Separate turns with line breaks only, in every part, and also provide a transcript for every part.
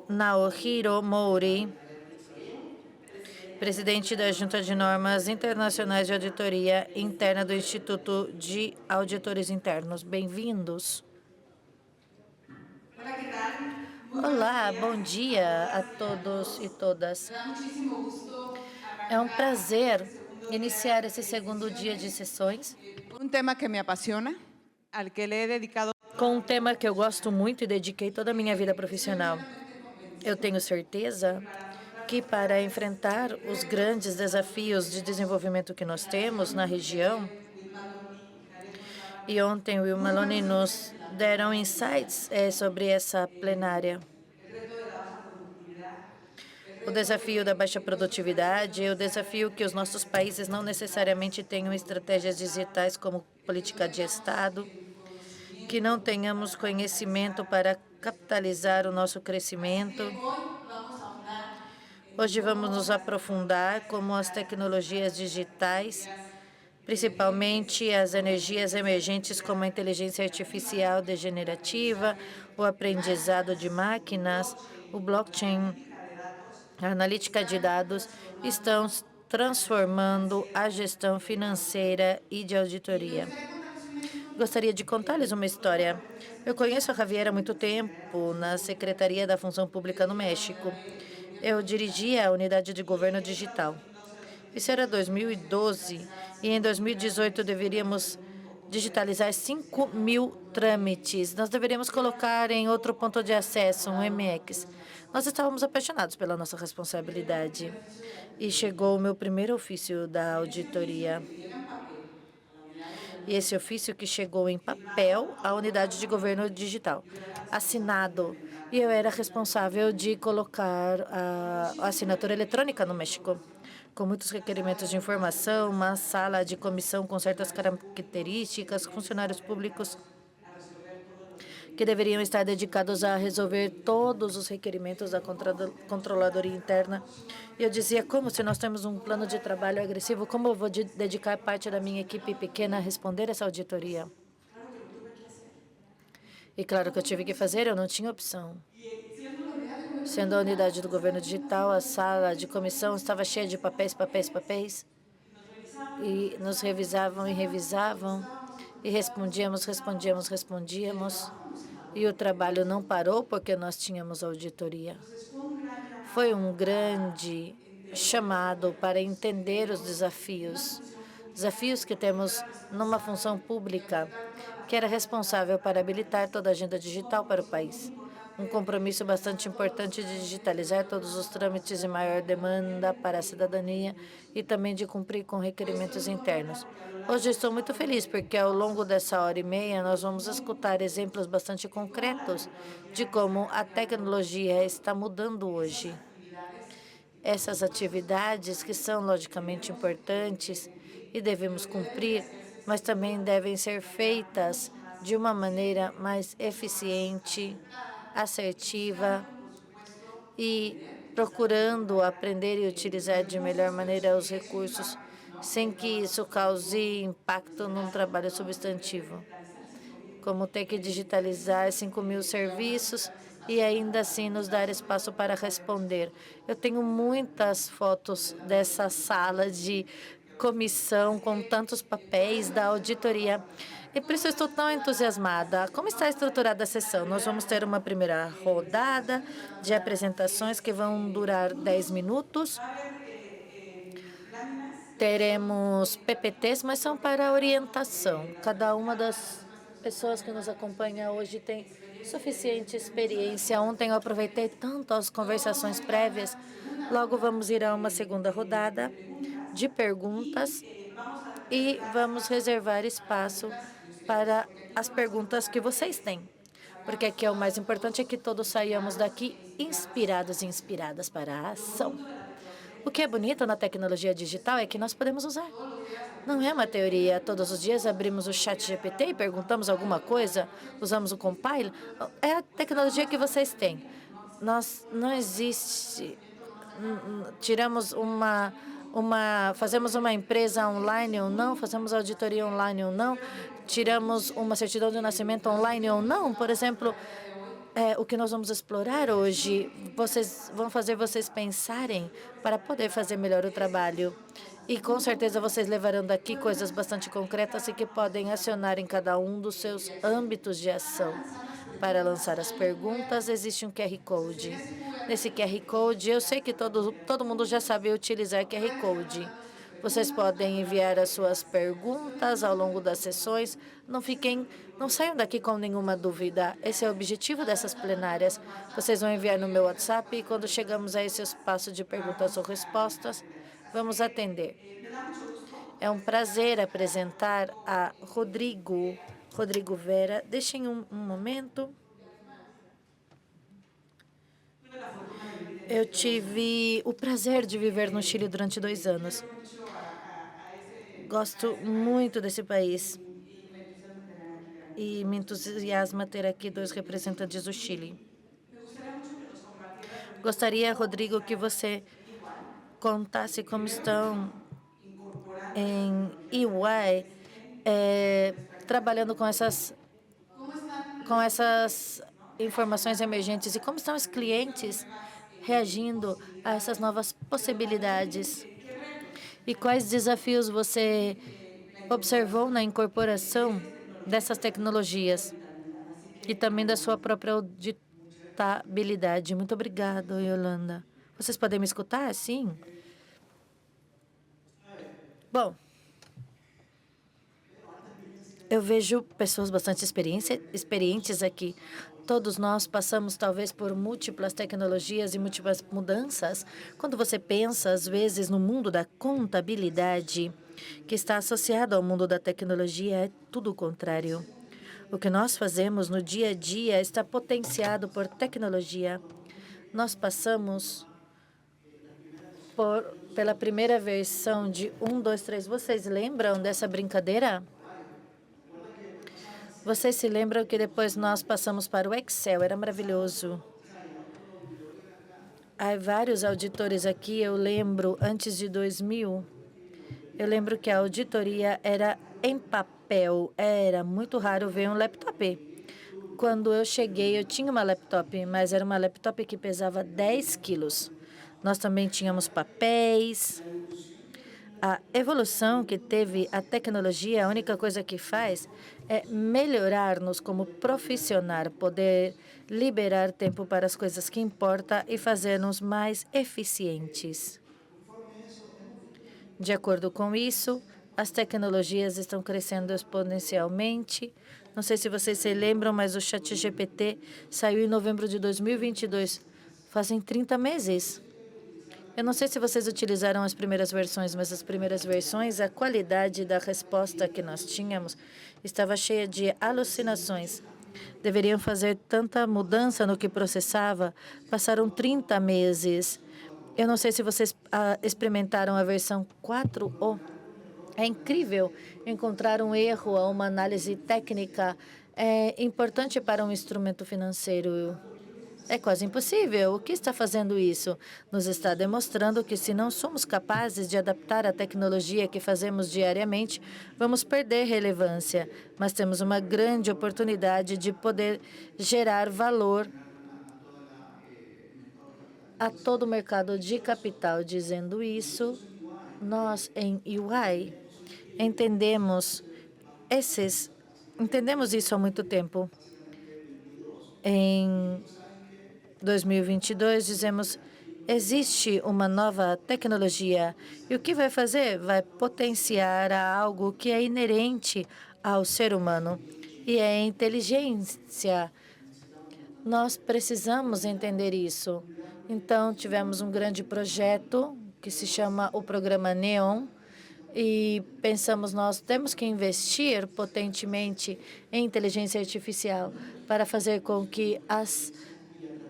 Naohiro Mori, presidente da Junta de Normas Internacionais de Auditoria Interna do Instituto de Auditores Internos. Bem-vindos. Olá, bom dia a todos e todas. É um prazer iniciar esse segundo dia de sessões
Un tema que me apasiona, al que le he dedicado
com um tema que eu gosto muito e dediquei toda a minha vida profissional. Eu tenho certeza que para enfrentar os grandes desafios de desenvolvimento que nós temos na região, e ontem o Will Maloney nos deram insights sobre essa plenária. O desafio da baixa produtividade, o desafio que os nossos países não necessariamente tenham estratégias digitais como política de Estado, que não tenhamos conhecimento para capitalizar o nosso crescimento. Hoje vamos nos aprofundar como as tecnologias digitais, principalmente as energias emergentes como a inteligência artificial degenerativa, o aprendizado de máquinas, o blockchain, a analítica de dados, estão transformando a gestão financeira e de auditoria. Gostaria de contar-lhes uma história. Eu conheço a Javier há muito tempo, na Secretaria da Função Pública no México. Eu dirigia a unidade de governo digital. Isso era 2012 e em 2018 deveríamos digitalizar 5.000 trâmites. Nós deveríamos colocar em outro ponto de acesso, um MX. Nós estávamos apaixonados pela nossa responsabilidade. E chegou o meu primeiro ofício da auditoria. E esse ofício que chegou em papel à unidade de governo digital, assinado. E eu era responsável de colocar a assinatura eletrônica no México, com muitos requerimentos de informação, uma sala de comissão com certas características, funcionários públicos que deveriam estar dedicados a resolver todos os requerimentos da controladoria interna. E eu dizia, como se nós temos um plano de trabalho agressivo, como eu vou dedicar parte da minha equipe pequena a responder essa auditoria? E claro que eu tive que fazer, eu não tinha opção. Sendo a unidade do governo digital, a sala de comissão estava cheia de papéis, papéis, papéis. E nos revisavam e revisavam. E respondíamos. E o trabalho não parou porque nós tínhamos auditoria. Foi um grande chamado para entender os desafios que temos numa função pública que era responsável para habilitar toda a agenda digital para o país. Um compromisso bastante importante de digitalizar todos os trâmites de maior demanda para a cidadania e também de cumprir com requerimentos internos. Hoje estou muito feliz porque ao longo dessa hora e meia nós vamos escutar exemplos bastante concretos de como a tecnologia está mudando hoje. Essas atividades que são logicamente importantes e devemos cumprir, mas também devem ser feitas de uma maneira mais eficiente, assertiva e procurando aprender e utilizar de melhor maneira os recursos, sem que isso cause impacto num trabalho substantivo, como ter que digitalizar 5.000 serviços e ainda assim nos dar espaço para responder. Eu tenho muitas fotos dessa sala de comissão com tantos papéis da auditoria. E por isso eu estou tão entusiasmada. Como está estruturada a sessão? Nós vamos ter uma primeira rodada de apresentações que vão durar 10 minutos. Teremos PPTs, mas são para orientação. Cada uma das pessoas que nos acompanha hoje tem suficiente experiência. Ontem eu aproveitei tanto as conversações prévias. Logo vamos ir a uma segunda rodada de perguntas e vamos reservar espaço para as perguntas que vocês têm. Porque aqui é o mais importante é que todos saiamos daqui inspirados e inspiradas para a ação. O que é bonito na tecnologia digital é que nós podemos usar. Não é uma teoria. Todos os dias abrimos o chat GPT e perguntamos alguma coisa, usamos o Compile. É a tecnologia que vocês têm. Nós não existe. Fazemos uma empresa online ou não, fazemos auditoria online ou não, tiramos uma certidão de nascimento online ou não. Por exemplo, o que nós vamos explorar hoje, vão fazer vocês pensarem para poder fazer melhor o trabalho. E com certeza vocês levarão daqui coisas bastante concretas e que podem acionar em cada um dos seus âmbitos de ação. Para lançar as perguntas, existe um QR Code. Nesse QR Code, eu sei que todo mundo já sabe utilizar QR Code. Vocês podem enviar as suas perguntas ao longo das sessões. Não saiam daqui com nenhuma dúvida. Esse é o objetivo dessas plenárias. Vocês vão enviar no meu WhatsApp e quando chegamos a esse espaço de perguntas ou respostas, vamos atender. É um prazer apresentar a Rodrigo Vera. Deixem um momento. Eu tive o prazer de viver no Chile durante 2 anos. Gosto muito desse país e me entusiasma ter aqui 2 representantes do Chile. Gostaria, Rodrigo, que você contasse como estão em EY, trabalhando com essas informações emergentes e como estão os clientes reagindo a essas novas possibilidades. E quais desafios você observou na incorporação dessas tecnologias e também da sua própria auditabilidade. Muito obrigada, Yolanda. Vocês podem me escutar? Sim? Bom, eu vejo pessoas bastante experientes aqui. Todos nós passamos, talvez, por múltiplas tecnologias e múltiplas mudanças. Quando você pensa, às vezes, no mundo da contabilidade, que está associado ao mundo da tecnologia, é tudo o contrário. O que nós fazemos no dia a dia está potenciado por tecnologia. Nós passamos pela primeira versão de 1, 2, 3. Vocês lembram dessa brincadeira? Vocês se lembram que depois nós passamos para o Excel? Era maravilhoso. Há vários auditores aqui. Eu lembro, antes de 2000, eu lembro que a auditoria era em papel. Era muito raro ver um laptop. Quando eu cheguei, eu tinha uma laptop, mas era uma laptop que pesava 10 quilos. Nós também tínhamos papéis. A evolução que teve a tecnologia, a única coisa que faz é melhorar-nos como profissional, poder liberar tempo para as coisas que importam e fazer-nos mais eficientes. De acordo com isso, as tecnologias estão crescendo exponencialmente. Não sei se vocês se lembram, mas o ChatGPT saiu em novembro de 2022. Fazem 30 meses. Eu não sei se vocês utilizaram as primeiras versões, mas as primeiras versões, a qualidade da resposta que nós tínhamos estava cheia de alucinações. Deveriam fazer tanta mudança no que processava. Passaram 30 meses. Eu não sei se vocês experimentaram a versão 4O. É incrível encontrar um erro a uma análise técnica. É importante para um instrumento financeiro. É quase impossível. O que está fazendo isso? Nos está demonstrando que, se não somos capazes de adaptar a tecnologia que fazemos diariamente, vamos perder relevância. Mas temos uma grande oportunidade de poder gerar valor a todo o mercado de capital. Dizendo isso, nós, em EY, entendemos isso há muito tempo. Em 2022, dizemos, existe uma nova tecnologia. E o que vai fazer? Vai potenciar algo que é inerente ao ser humano, e é a inteligência. Nós precisamos entender isso. Então, tivemos um grande projeto que se chama o Programa NEON, e pensamos, nós temos que investir potentemente em inteligência artificial para fazer com que as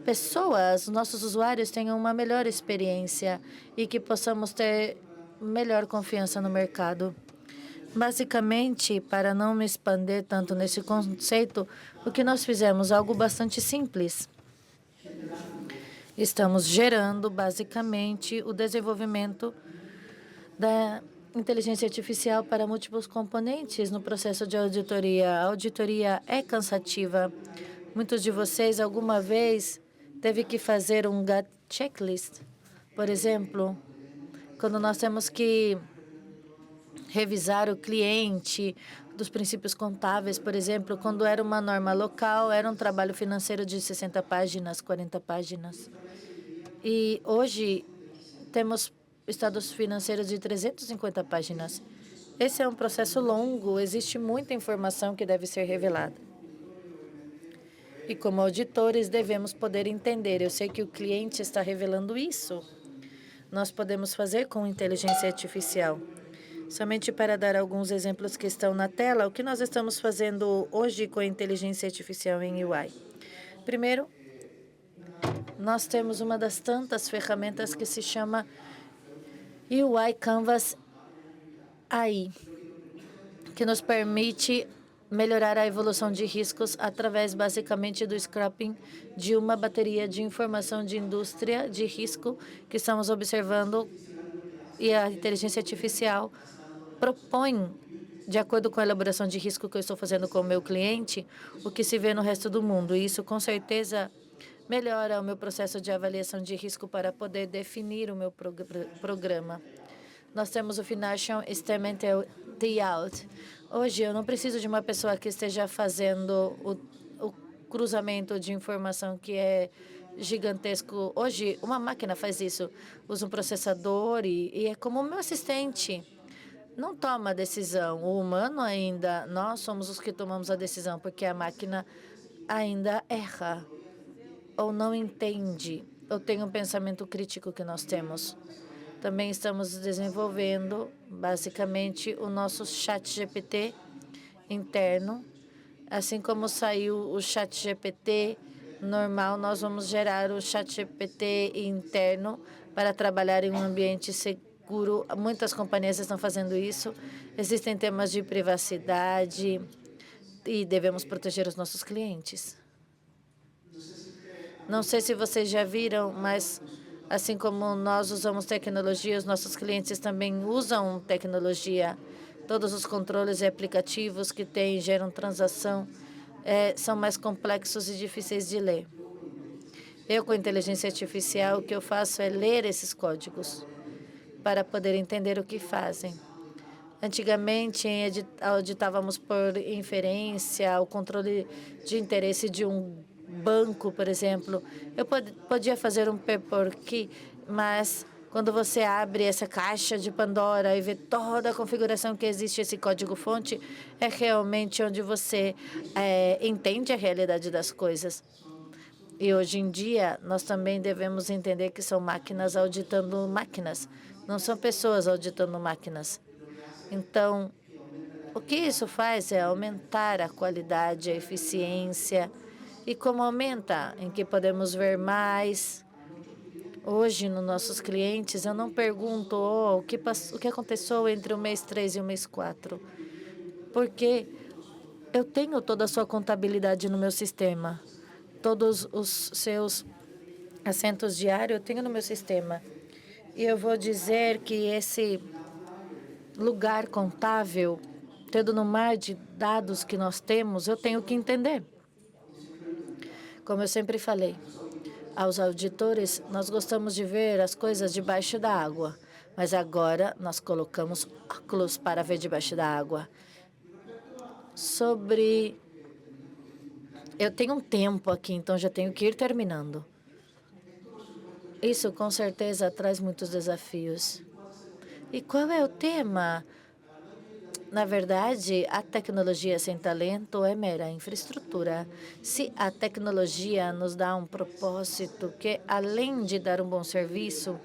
pessoas, nossos usuários, tenham uma melhor experiência e que possamos ter melhor confiança no mercado. Basicamente, para não me expandir tanto nesse conceito, o que nós fizemos? Algo bastante simples. Estamos gerando, basicamente, o desenvolvimento da inteligência artificial para múltiplos componentes no processo de auditoria. A auditoria é cansativa. Muitos de vocês alguma vez teve que fazer um gut checklist, por exemplo, quando nós temos que revisar o cliente dos princípios contábeis, por exemplo, quando era uma norma local, era um trabalho financeiro de 60 páginas, 40 páginas. E hoje temos estados financeiros de 350 páginas. Esse é um processo longo, existe muita informação que deve ser revelada. E como auditores, devemos poder entender. Eu sei que o cliente está revelando isso. Nós podemos fazer com inteligência artificial. Somente para dar alguns exemplos que estão na tela, o que nós estamos fazendo hoje com a inteligência artificial em UI? Primeiro, nós temos uma das tantas ferramentas que se chama UI Canvas AI, que nos permite melhorar a evolução de riscos através, basicamente, do scrapping de uma bateria de informação de indústria de risco que estamos observando, e a inteligência artificial propõe, de acordo com a elaboração de risco que eu estou fazendo com o meu cliente, o que se vê no resto do mundo. E isso, com certeza, melhora o meu processo de avaliação de risco para poder definir o meu programa. Nós temos o Financial Statement Layout. Hoje, eu não preciso de uma pessoa que esteja fazendo o cruzamento de informação que é gigantesco. Hoje, uma máquina faz isso. Usa um processador e é como o meu assistente. Não toma a decisão. O humano ainda, nós somos os que tomamos a decisão, porque a máquina ainda erra ou não entende, ou tem um pensamento crítico que nós temos. Também estamos desenvolvendo, basicamente, o nosso chat GPT interno. Assim como saiu o chat GPT normal, nós vamos gerar o chat GPT interno para trabalhar em um ambiente seguro. Muitas companhias estão fazendo isso. Existem temas de privacidade e devemos proteger os nossos clientes. Não sei se vocês já viram, mas assim como nós usamos tecnologia, os nossos clientes também usam tecnologia. Todos os controles e aplicativos que geram transação são mais complexos e difíceis de ler. Eu, com inteligência artificial, o que eu faço é ler esses códigos para poder entender o que fazem. Antigamente, auditávamos por inferência o controle de interesse de um banco, por exemplo. Eu podia fazer um paper key, mas quando você abre essa caixa de Pandora e vê toda a configuração que existe, esse código-fonte, é realmente onde você entende a realidade das coisas. E hoje em dia, nós também devemos entender que são máquinas auditando máquinas, não são pessoas auditando máquinas. Então, o que isso faz é aumentar a qualidade, a eficiência. E como aumenta, em que podemos ver mais. Hoje, nos nossos clientes, eu não pergunto o que aconteceu entre o mês 3 e o mês 4, porque eu tenho toda a sua contabilidade no meu sistema. Todos os seus assentos diários eu tenho no meu sistema. E eu vou dizer que esse lugar contábil, tendo no mar de dados que nós temos, eu tenho que entender. Como eu sempre falei, aos auditores, nós gostamos de ver as coisas debaixo da água, mas agora nós colocamos óculos para ver debaixo da água. Eu tenho um tempo aqui, então já tenho que ir terminando. Isso, com certeza, traz muitos desafios. E qual é o tema? Na verdade, a tecnologia sem talento é mera infraestrutura. Se a tecnologia nos dá um propósito que, além de dar um bom serviço,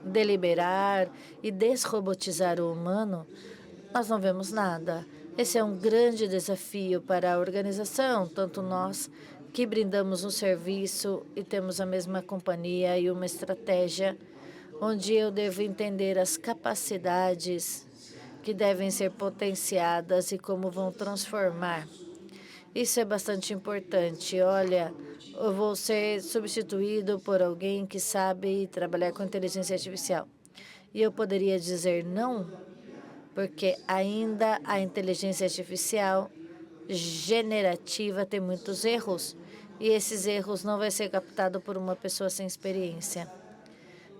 deliberar e desrobotizar o humano, nós não vemos nada. Esse é um grande desafio para a organização, tanto nós que brindamos um serviço e temos a mesma companhia e uma estratégia, onde eu devo entender as capacidades que devem ser potenciadas e como vão transformar. Isso é bastante importante. Olha, eu vou ser substituído por alguém que sabe trabalhar com inteligência artificial. E eu poderia dizer não, porque ainda a inteligência artificial generativa tem muitos erros, e esses erros não vai ser captado por uma pessoa sem experiência.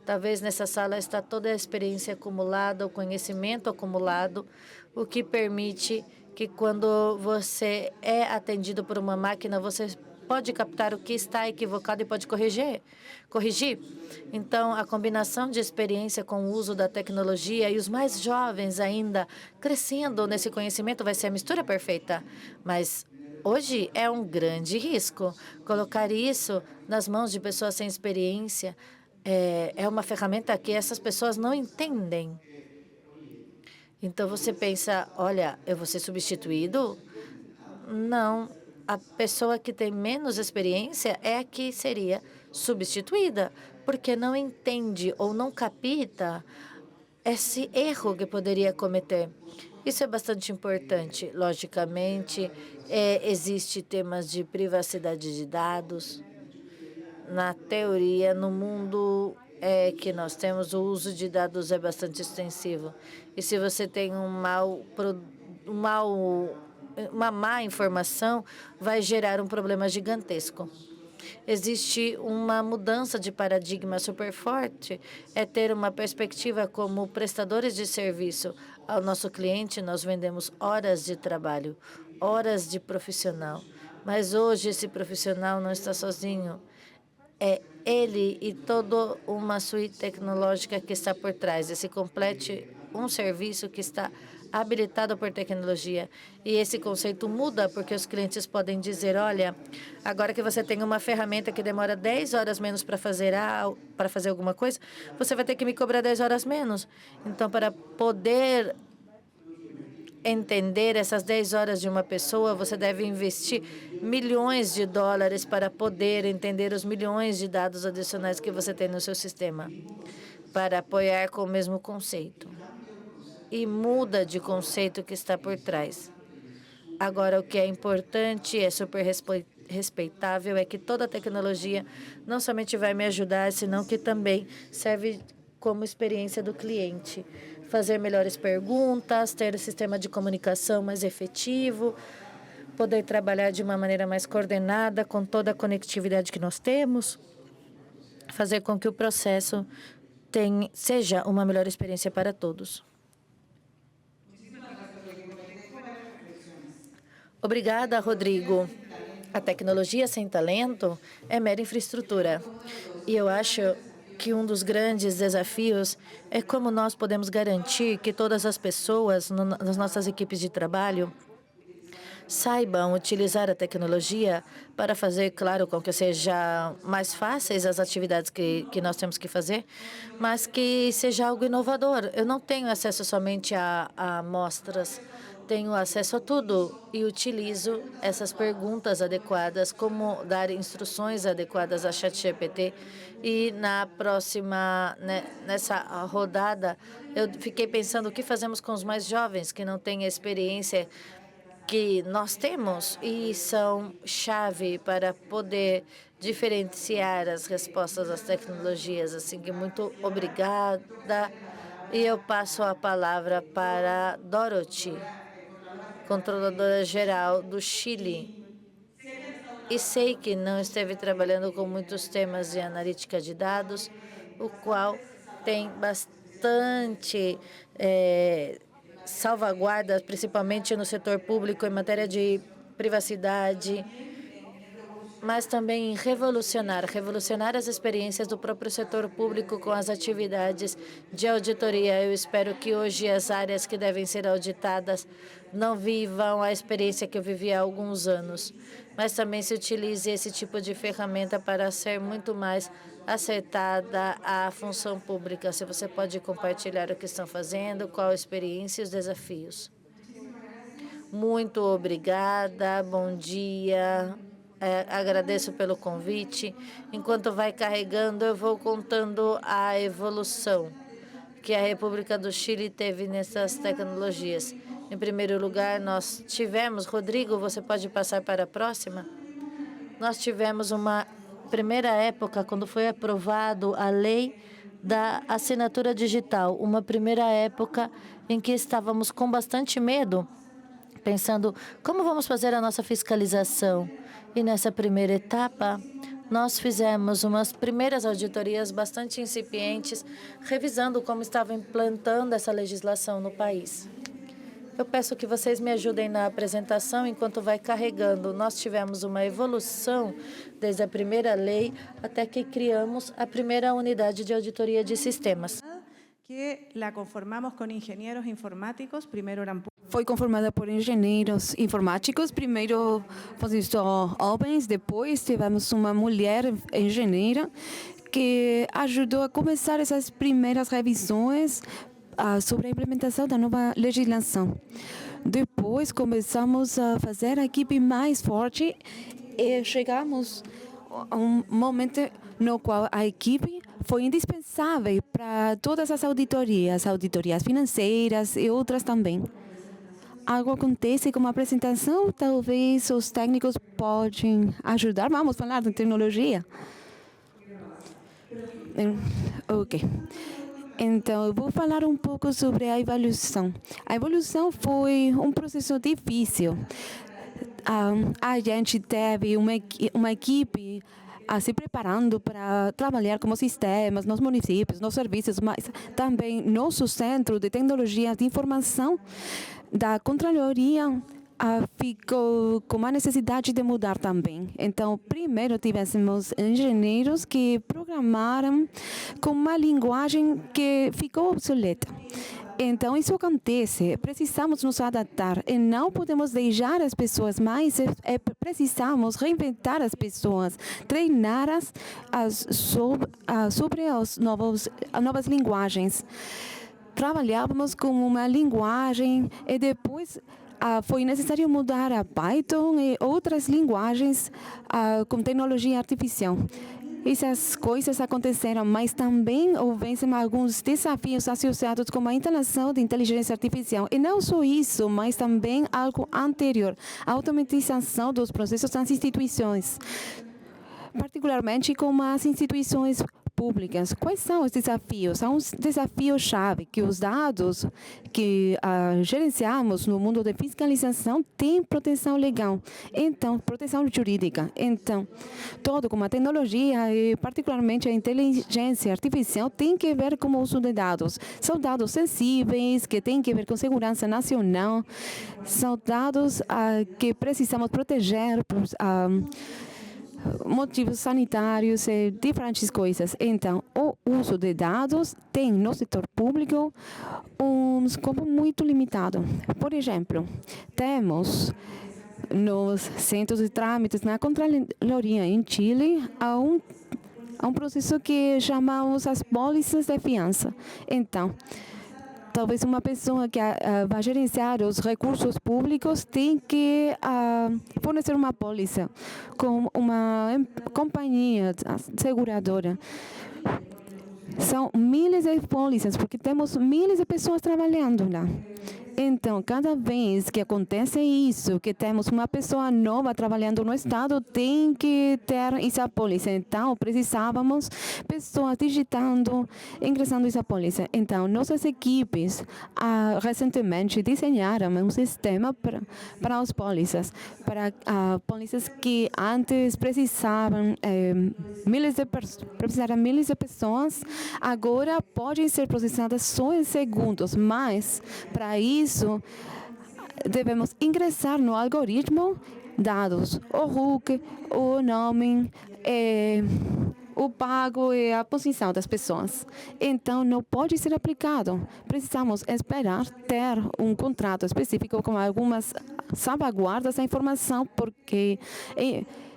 Talvez nessa sala está toda a experiência acumulada, o conhecimento acumulado, o que permite que quando você é atendido por uma máquina, você pode captar o que está equivocado e pode corrigir. Então, a combinação de experiência com o uso da tecnologia e os mais jovens ainda crescendo nesse conhecimento vai ser a mistura perfeita. Mas hoje é um grande risco colocar isso nas mãos de pessoas sem experiência. É uma ferramenta que essas pessoas não entendem. Então, você pensa, olha, eu vou ser substituído? Não. A pessoa que tem menos experiência é a que seria substituída, porque não entende ou não capta esse erro que poderia cometer. Isso é bastante importante. Logicamente, existe temas de privacidade de dados. Na teoria, no mundo que nós temos, o uso de dados é bastante extensivo. E se você tem uma má informação, vai gerar um problema gigantesco. Existe uma mudança de paradigma super forte, é ter uma perspectiva como prestadores de serviço. Ao nosso cliente, nós vendemos horas de trabalho, horas de profissional. Mas hoje esse profissional não está sozinho. É ele e toda uma suíte tecnológica que está por trás. Esse complete um serviço que está habilitado por tecnologia. E esse conceito muda porque os clientes podem dizer, olha, agora que você tem uma ferramenta que demora 10 horas menos para fazer alguma coisa, você vai ter que me cobrar 10 horas menos. Então, para poder entender essas 10 horas de uma pessoa, você deve investir milhões de dólares para poder entender os milhões de dados adicionais que você tem no seu sistema, para apoiar com o mesmo conceito. E muda de conceito que está por trás. Agora, o que é importante, é super respeitável, é que toda tecnologia não somente vai me ajudar, senão que também serve como experiência do cliente. Fazer melhores perguntas, ter um sistema de comunicação mais efetivo, poder trabalhar de uma maneira mais coordenada com toda a conectividade que nós temos, fazer com que o processo seja uma melhor experiência para todos. Obrigada, Rodrigo. A tecnologia sem talento é mera infraestrutura. E eu acho que um dos grandes desafios é como nós podemos garantir que todas as pessoas nas nossas equipes de trabalho saibam utilizar a tecnologia para fazer, claro, com que seja mais fáceis as atividades que nós temos que fazer, mas que seja algo inovador. Eu não tenho acesso somente a amostras, tenho acesso a tudo e utilizo essas perguntas adequadas, como dar instruções adequadas a ChatGPT. E nessa rodada, eu fiquei pensando o que fazemos com os mais jovens que não têm a experiência que nós temos e são chave para poder diferenciar as respostas às tecnologias. Assim que muito obrigada. E eu passo a palavra para Dorothy, controladora geral do Chile. E sei que não esteve trabalhando com muitos temas de analítica de dados, o qual tem bastante salvaguardas, principalmente no setor público, em matéria de privacidade, mas também revolucionar as experiências do próprio setor público com as atividades de auditoria. Eu espero que hoje as áreas que devem ser auditadas não vivam a experiência que eu vivi há alguns anos, mas também se utilize esse tipo de ferramenta para ser muito mais acertada à função pública. Se você pode compartilhar o que estão fazendo, qual a experiência e os desafios. Muito obrigada, bom dia. Agradeço pelo convite. Enquanto vai carregando, eu vou contando a evolução que a República do Chile teve nessas tecnologias. Em primeiro lugar, nós tivemos, Rodrigo, você pode passar para a próxima? Nós tivemos uma primeira época, quando foi aprovado a lei da assinatura digital, uma primeira época em que estávamos com bastante medo pensando como vamos fazer a nossa fiscalização. E nessa primeira etapa, nós fizemos umas primeiras auditorias bastante incipientes, revisando como estava implantando essa legislação no país. Eu peço que vocês me ajudem na apresentação enquanto vai carregando. Nós tivemos uma evolução desde a primeira lei até que criamos a primeira unidade de auditoria de sistemas.
Que la conformamos con ingenieros informáticos, primero eran
Foi conformada por engenheiros informáticos, primeiro só homens, depois tivemos uma mulher engenheira que ajudou a começar essas primeiras revisões sobre a implementação da nova legislação. Depois começamos a fazer a equipe mais forte e chegamos a um momento no qual a equipe foi indispensável para todas as auditorias financeiras e outras também. Algo acontece com uma apresentação, talvez os técnicos podem ajudar. Vamos falar de tecnologia? Ok. Então, eu vou falar um pouco sobre a evolução. A evolução foi um processo difícil. A gente teve uma equipe se preparando para trabalhar como sistemas nos municípios, nos serviços, mas também nosso centro de tecnologia de informação da Contraloria ficou com a necessidade de mudar também. Então, primeiro tivemos engenheiros que programaram com uma linguagem que ficou obsoleta. Então, isso acontece. Precisamos nos adaptar e não podemos deixar as pessoas mais. Precisamos reinventar as pessoas, treiná-las sobre as novas linguagens. Trabalhávamos com uma linguagem e depois foi necessário mudar a Python e outras linguagens com tecnologia artificial. Essas coisas aconteceram, mas também houve alguns desafios associados com a instalação de inteligência artificial. E não só isso, mas também algo anterior, a automatização dos processos das instituições, particularmente com as instituições públicas. Quais são os desafios? Há um desafio-chave que os dados que gerenciamos no mundo de fiscalização têm proteção legal, então, proteção jurídica. Então, todo como a tecnologia e particularmente a inteligência artificial tem que ver com o uso de dados. São dados sensíveis que têm que ver com segurança nacional, são dados que precisamos proteger por motivos sanitários e diferentes coisas. Então, o uso de dados tem no setor público um escopo muito limitado. Por exemplo, temos nos centros de trâmites na Contraloria em Chile há um processo que chamamos as pólices de fiança. Então, talvez uma pessoa que vai gerenciar os recursos públicos tem que fornecer uma pólice com uma companhia seguradora. São milhares de pólices, porque temos milhares de pessoas trabalhando lá. Então, cada vez que acontece isso, que temos uma pessoa nova trabalhando no Estado, tem que ter essa pólice. Então, precisávamos pessoas digitando, ingressando essa pólice. Então, nossas equipes recentemente desenharam um sistema para as pólices, para pólices que antes precisavam milhares de pessoas, agora podem ser processadas só em segundos, mas para isso devemos ingressar no algoritmo dados, o RUC, o nome, o pago e a posição das pessoas. Então, não pode ser aplicado. Precisamos esperar ter um contrato específico com algumas salvaguardas da informação, porque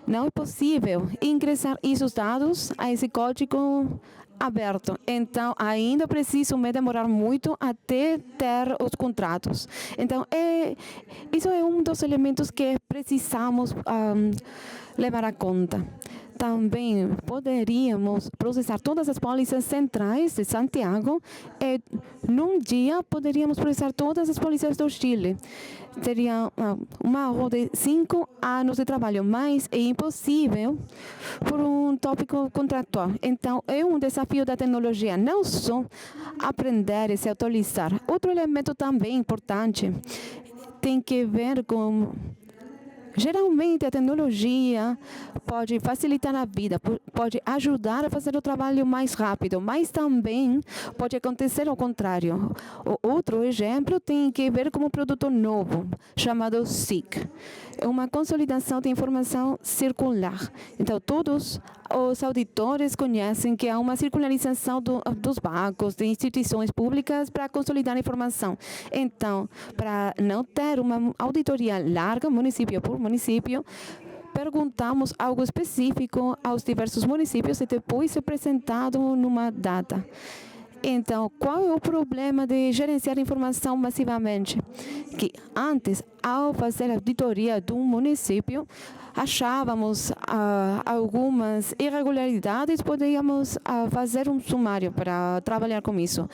não é possível ingressar esses dados a esse código aberto. Então, ainda preciso me demorar muito até ter os contratos. Então, isso é um dos elementos que precisamos levar a conta. Também poderíamos processar todas as pólices centrais de Santiago e, num dia, poderíamos processar todas as pólices do Chile. Teria uma roda de 5 anos de trabalho, mas é impossível por um tópico contratual. Então, é um desafio da tecnologia, não só aprender e se atualizar. Outro elemento também importante tem que ver com... Geralmente, a tecnologia pode facilitar a vida, pode ajudar a fazer o trabalho mais rápido, mas também pode acontecer ao contrário. O outro exemplo tem que ver com um produto novo, chamado SIC. É uma consolidação de informação circular. Então, todos os auditores conhecem que há uma circularização dos bancos, de instituições públicas para consolidar a informação. Então, para não ter uma auditoria larga, município por município, perguntamos algo específico aos diversos municípios e depois é apresentado numa data. Então, qual é o problema de gerenciar informação massivamente? Que antes, ao fazer a auditoria de um município, achávamos algumas irregularidades, podíamos fazer um sumário para trabalhar com isso.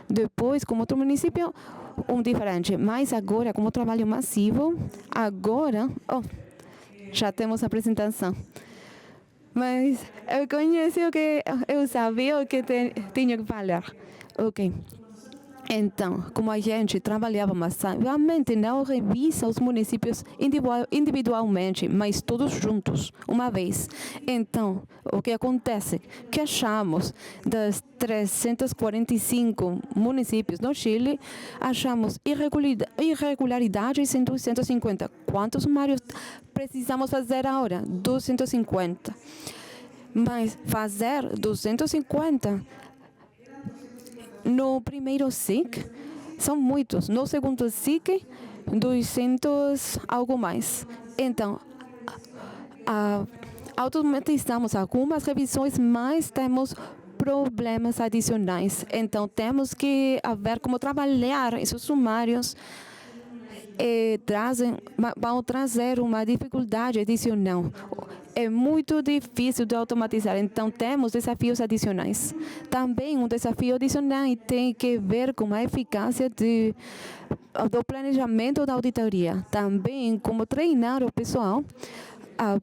Depois, como outro município, um diferente. Mas agora, como trabalho massivo, já temos a apresentação. Mas eu conheci o que eu sabia o que tinha que falar. Ok. Então, como a gente trabalhava massivamente, não revisa os municípios individualmente, mas todos juntos, uma vez. Então, o que acontece? Que achamos das 345 municípios no Chile, achamos irregularidades em 250. Quantos sumários precisamos fazer agora? 250. Mas fazer 250 no primeiro SIC são muitos. No segundo SIC, 200 algo mais. Então, automatizamos algumas revisões, mas temos problemas adicionais. Então, temos que ver como trabalhar esses sumários vão trazer uma dificuldade adicional. É muito difícil de automatizar, então temos desafios adicionais. Também um desafio adicional tem que ver com a eficácia do planejamento da auditoria. Também como treinar o pessoal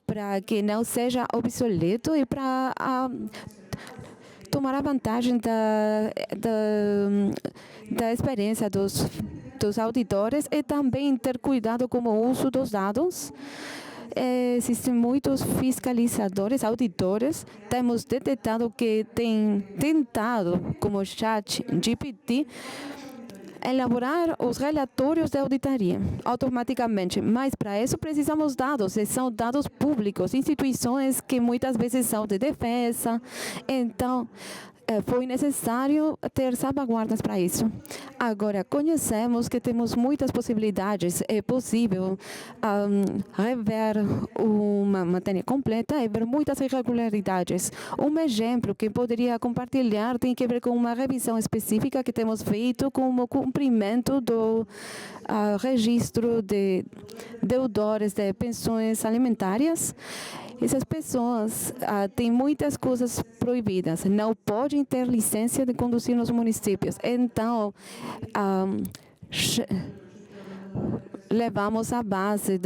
para que não seja obsoleto e para tomar a vantagem da experiência dos auditores e também ter cuidado com o uso dos dados. Existem muitos fiscalizadores, auditores. Temos detectado que têm tentado, como o ChatGPT, elaborar os relatórios de auditoria automaticamente. Mas para isso precisamos de dados, e são dados públicos, instituições que muitas vezes são de defesa. Então, foi necessário ter salvaguardas para isso. Agora, conhecemos que temos muitas possibilidades. É possível rever uma matéria completa e ver muitas irregularidades. Um exemplo que poderia compartilhar tem que ver com uma revisão específica que temos feito com o cumprimento do registro de deudores de pensões alimentárias. Essas pessoas têm muitas coisas proibidas, não podem ter licença de conduzir nos municípios. Então, levamos a base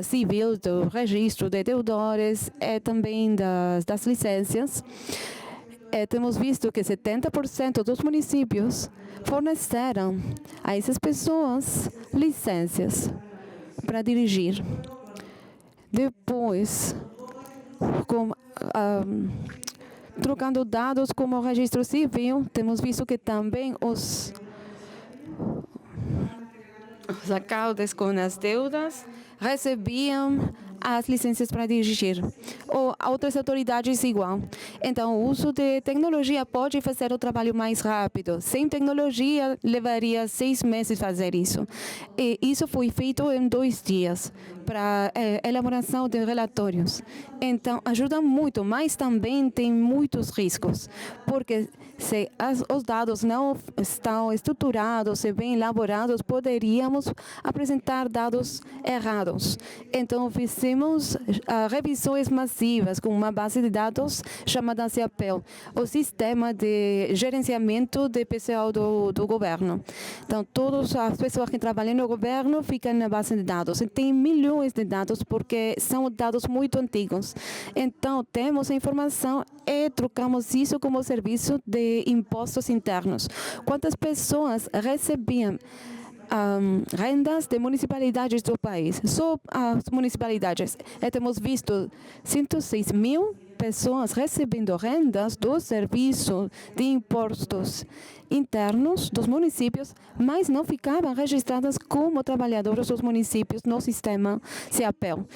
civil do registro de deudores e também das licenças. Temos visto que 70% dos municípios forneceram a essas pessoas licenças para dirigir. Depois, trocando dados como o registro civil, temos visto que também os acaudes com as deudas recebiam as licenças para dirigir, ou outras autoridades igual. Então, o uso de tecnologia pode fazer o trabalho mais rápido. Sem tecnologia, levaria 6 meses fazer isso. E isso foi feito em 2 dias, para elaboração de relatórios. Então, ajuda muito, mas também tem muitos riscos, porque se os dados não estão estruturados e bem elaborados, poderíamos apresentar dados errados. Então, fizemos revisões massivas com uma base de dados chamada CAPEL, o Sistema de Gerenciamento de Pessoal do Governo. Então, todas as pessoas que trabalham no governo ficam na base de dados. E tem milhões de dados, porque são dados muito antigos. Então, temos a informação e trocamos isso como serviço de impostos internos. Quantas pessoas recebiam rendas de municipalidades do país. Só as municipalidades. Temos visto 106 mil pessoas recebendo rendas do serviço de impostos internos dos municípios, mas não ficavam registradas como trabalhadores dos municípios no sistema CEAPEL.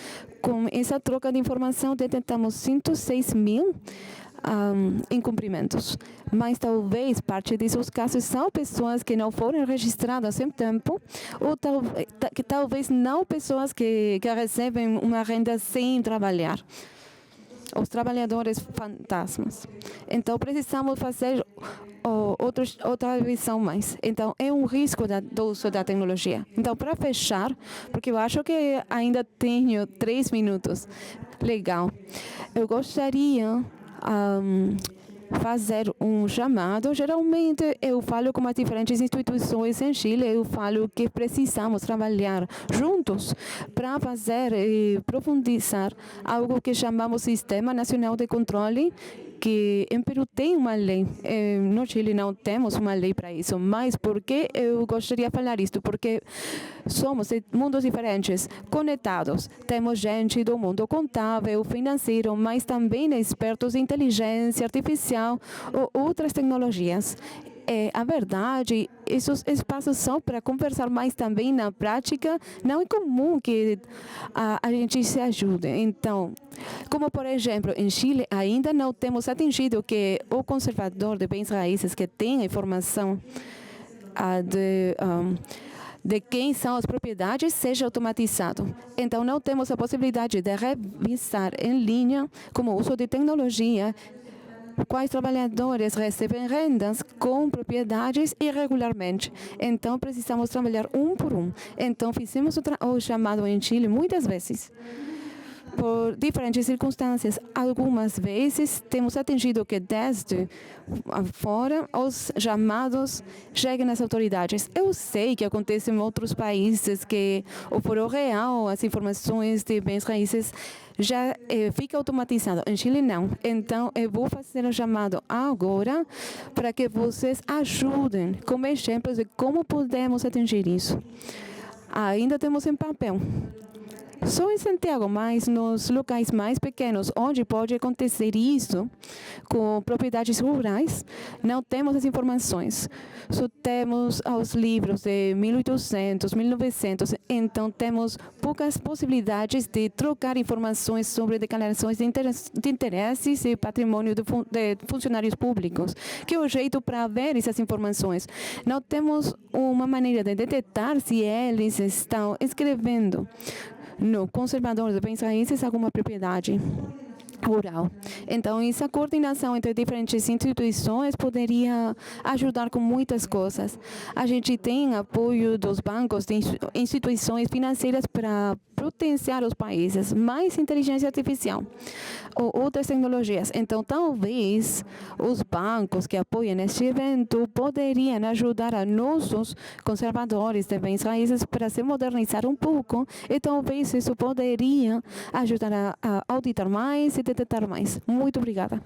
Com essa troca de informação, detectamos 106 mil incumprimentos. Mas talvez parte desses casos são pessoas que não foram registradas em tempo, ou talvez não pessoas que recebem uma renda sem trabalhar. Os trabalhadores fantasmas. Então, precisamos fazer outra visão mais. Então, é um risco do uso da tecnologia. Então, para fechar, porque eu acho que ainda tenho 3 minutos. Legal. Eu gostaria fazer um chamado. Geralmente, eu falo com as diferentes instituições em Chile, eu falo que precisamos trabalhar juntos para fazer e profundizar algo que chamamos Sistema Nacional de Controle, que em Peru tem uma lei, no Chile não temos uma lei para isso, mas por que eu gostaria de falar isto? Porque somos de mundos diferentes, conectados. Temos gente do mundo contábil, financeiro, mas também expertos em inteligência artificial ou outras tecnologias. A verdade, esses espaços são para conversar, mas também na prática não é comum que a gente se ajude. Então, como por exemplo, em Chile ainda não temos atingido que o conservador de bens raízes que tem a informação de quem são as propriedades seja automatizado. Então, não temos a possibilidade de revisar em linha, como uso de tecnologia, quais trabalhadores recebem rendas com propriedades irregularmente. Então, precisamos trabalhar um por um. Então, fizemos o chamado em Chile muitas vezes, por diferentes circunstâncias. Algumas vezes temos atingido que desde fora os chamados cheguem às autoridades. Eu sei que acontece em outros países que o Foro Real, as informações de bens raízes já fica automatizado. Em Chile não. Então eu vou fazer o chamado agora para que vocês ajudem com exemplos de como podemos atingir isso. Ainda temos em papel. Só em Santiago, mas nos locais mais pequenos, onde pode acontecer isso, com propriedades rurais, não temos as informações. Só temos os livros de 1800, 1900, então temos poucas possibilidades de trocar informações sobre declarações de interesses e patrimônio de funcionários públicos, que é o jeito para ver essas informações. Não temos uma maneira de detectar se eles estão escrevendo no conservador de bens raízes alguma propriedade rural. Então, essa coordenação entre diferentes instituições poderia ajudar com muitas coisas. A gente tem apoio dos bancos, de instituições financeiras para potenciar os países, mais inteligência artificial ou outras tecnologias. Então, talvez os bancos que apoiam este evento poderiam ajudar a nossos conservadores de bens raízes para se modernizar um pouco, e talvez isso poderia ajudar a auditar mais e detectar mais. Muito obrigada.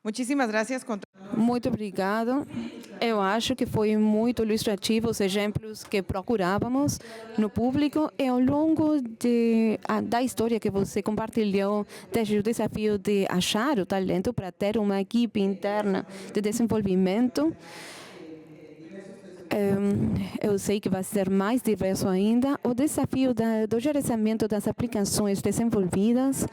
Muchísimas gracias.
Muito obrigado. Eu acho que foi muito ilustrativo os exemplos que procurávamos no público, e ao longo da história que você compartilhou, desde o desafio de achar o talento para ter uma equipe interna de desenvolvimento. Eu sei que vai ser mais diverso ainda o desafio do gerenciamento das aplicações desenvolvidas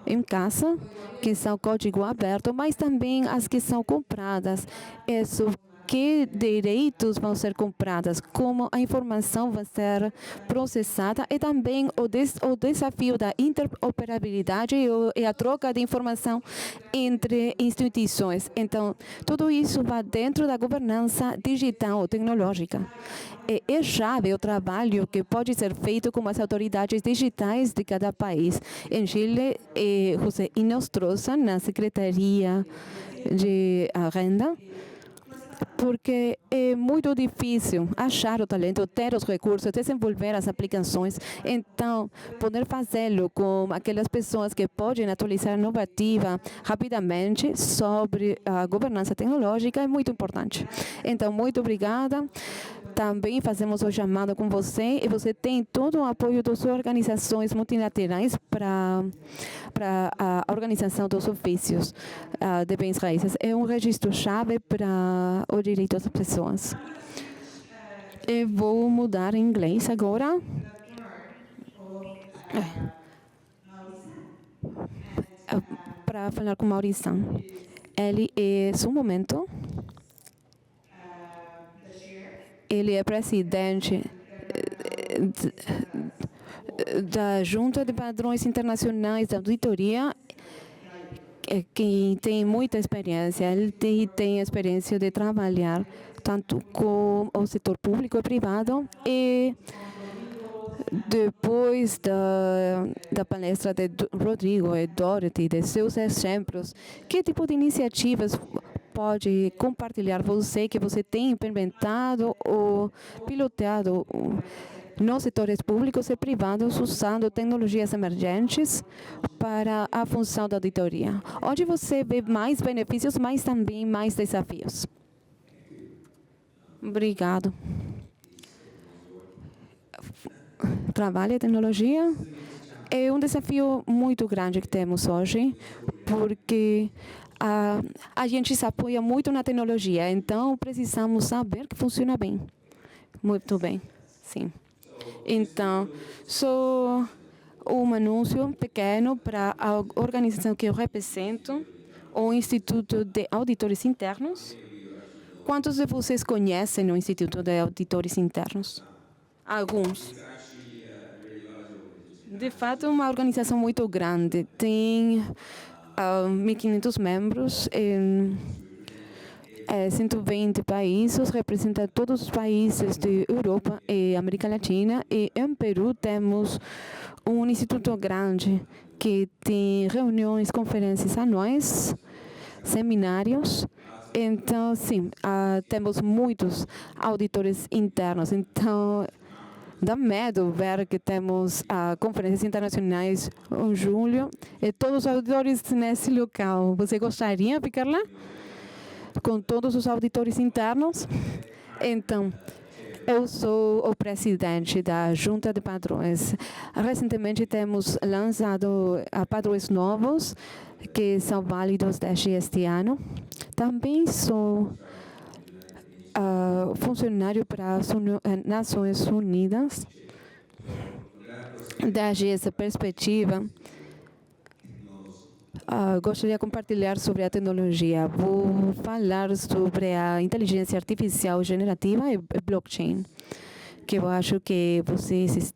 em casa, que são código aberto, mas também as que são compradas. Isso, que direitos vão ser comprados, como a informação vai ser processada, e também o desafio da interoperabilidade e a troca de informação entre instituições. Então, tudo isso vai dentro da governança digital tecnológica. É chave o trabalho que pode ser feito com as autoridades digitais de cada país. Em Chile, José Inostroza, na Secretaria de Renda, porque é muito difícil achar o talento, ter os recursos, desenvolver as aplicações. Então, poder fazê-lo com aquelas pessoas que podem atualizar a inovativa rapidamente sobre a governança tecnológica é muito importante. Então, muito obrigada. Também fazemos o chamado com você e você tem todo o apoio das organizações multilaterais para a organização dos ofícios de bens raízes. É um registro-chave para o direito das pessoas. Eu vou mudar em inglês agora. Para falar com Maurício. Ele é, no momento, ele é presidente da Junta de Padrões Internacionais de Auditoria, que tem muita experiência. Ele tem experiência de trabalhar tanto com o setor público e privado. E depois da palestra de Rodrigo e Dorothy, de seus exemplos, que tipo de iniciativas pode compartilhar você, que você tem implementado ou pilotado nos setores públicos e privados usando tecnologias emergentes para a função da auditoria? Onde você vê mais benefícios, mas também mais desafios? Obrigado. Trabalho e tecnologia é um desafio muito grande que temos hoje, porque a gente se apoia muito na tecnologia, então precisamos saber que funciona bem. Muito bem, sim. Então, só um anúncio pequeno para a organização que eu represento, o Instituto de Auditores Internos. Quantos de vocês conhecem o Instituto de Auditores Internos? Alguns. De fato, é uma organização muito grande. Tem 1.500 membros em 120 países, representa todos os países de Europa e América Latina. E em Peru temos um instituto grande que tem reuniões, conferências anuais, seminários. Então, sim, temos muitos auditores internos. Então, dá medo ver que temos conferências internacionais em julho e todos os auditores nesse local. Você gostaria de ficar lá? Com todos os auditores internos? Então, eu sou o presidente da Junta de Padrões. Recentemente temos lançado padrões novos que são válidos desde este ano. Também sou funcionário para as Nações Unidas. Desde essa perspectiva, gostaria de compartilhar sobre a tecnologia. Vou falar sobre a inteligência artificial generativa e blockchain, que eu acho que vocês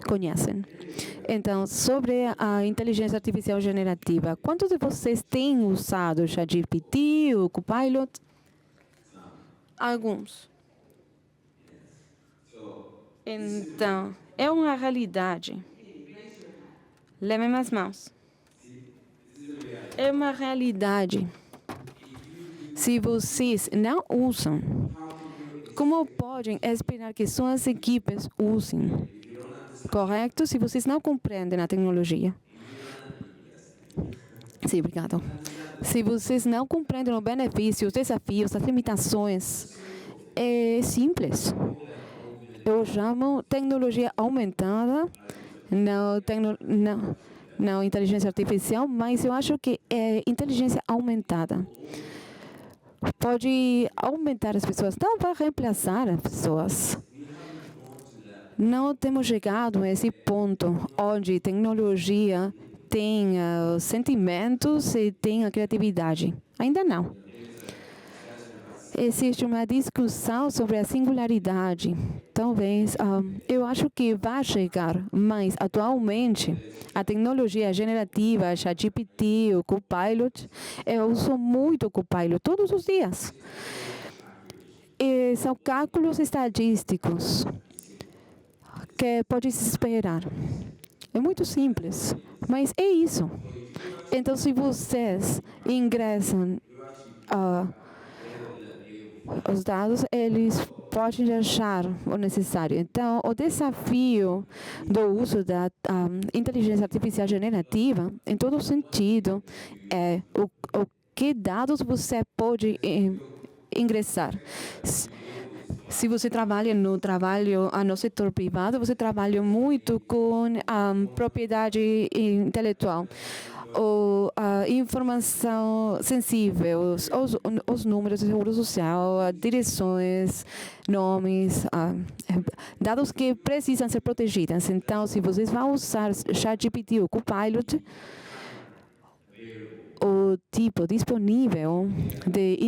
conhecem. Então, sobre a inteligência artificial generativa, quantos de vocês têm usado o ChatGPT, o Copilot? Alguns. Então, é uma realidade. Levem as mãos. É uma realidade. Se vocês não usam, como podem esperar que suas equipes usem? Correto? Se vocês não compreendem a tecnologia. Sim, obrigado. Se vocês não compreendem os benefícios, os desafios, as limitações, é simples. Eu chamo tecnologia aumentada, não inteligência artificial, mas eu acho que é inteligência aumentada. Pode aumentar as pessoas, não vai reemplaçar as pessoas. Não temos chegado a esse ponto onde tecnologia tem sentimentos e tem a criatividade. Ainda não. Existe uma discussão sobre a singularidade. Talvez, eu acho que vai chegar, mas atualmente a tecnologia generativa, ChatGPT, o Copilot, eu uso muito o Copilot todos os dias. E são cálculos estatísticos que pode se esperar. É muito simples, mas é isso. Então, se vocês ingressam os dados, eles podem achar o necessário. Então, o desafio do uso da inteligência artificial generativa, em todo sentido, é o que dados você pode ingressar. Se você trabalha no setor privado, você trabalha muito com propriedade intelectual, ou informação sensível, os números de seguro social, direções, nomes, dados que precisam ser protegidos. Então, se vocês vão usar ChatGPT ou Copilot, o tipo disponível de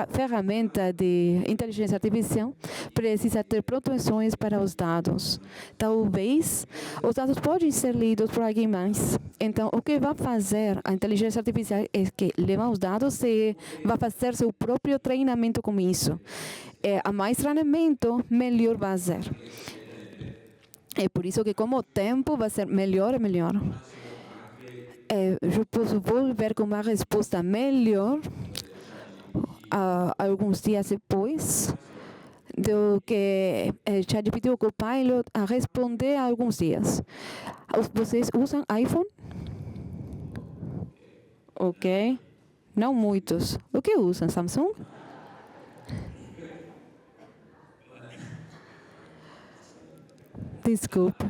ferramenta de inteligência artificial precisa ter proteções para os dados. Talvez os dados podem ser lidos por alguém mais. Então, o que vai fazer a inteligência artificial é que levar os dados e vai fazer seu próprio treinamento com isso. A mais treinamento, melhor vai ser. É por isso que, com o tempo, vai ser melhor e melhor. Eu posso voltar com uma resposta melhor alguns dias depois do que ChatGPT ou Copilot a responder há alguns dias. Vocês usam iPhone? Ok. Não muitos. O que usam? Samsung? Desculpa.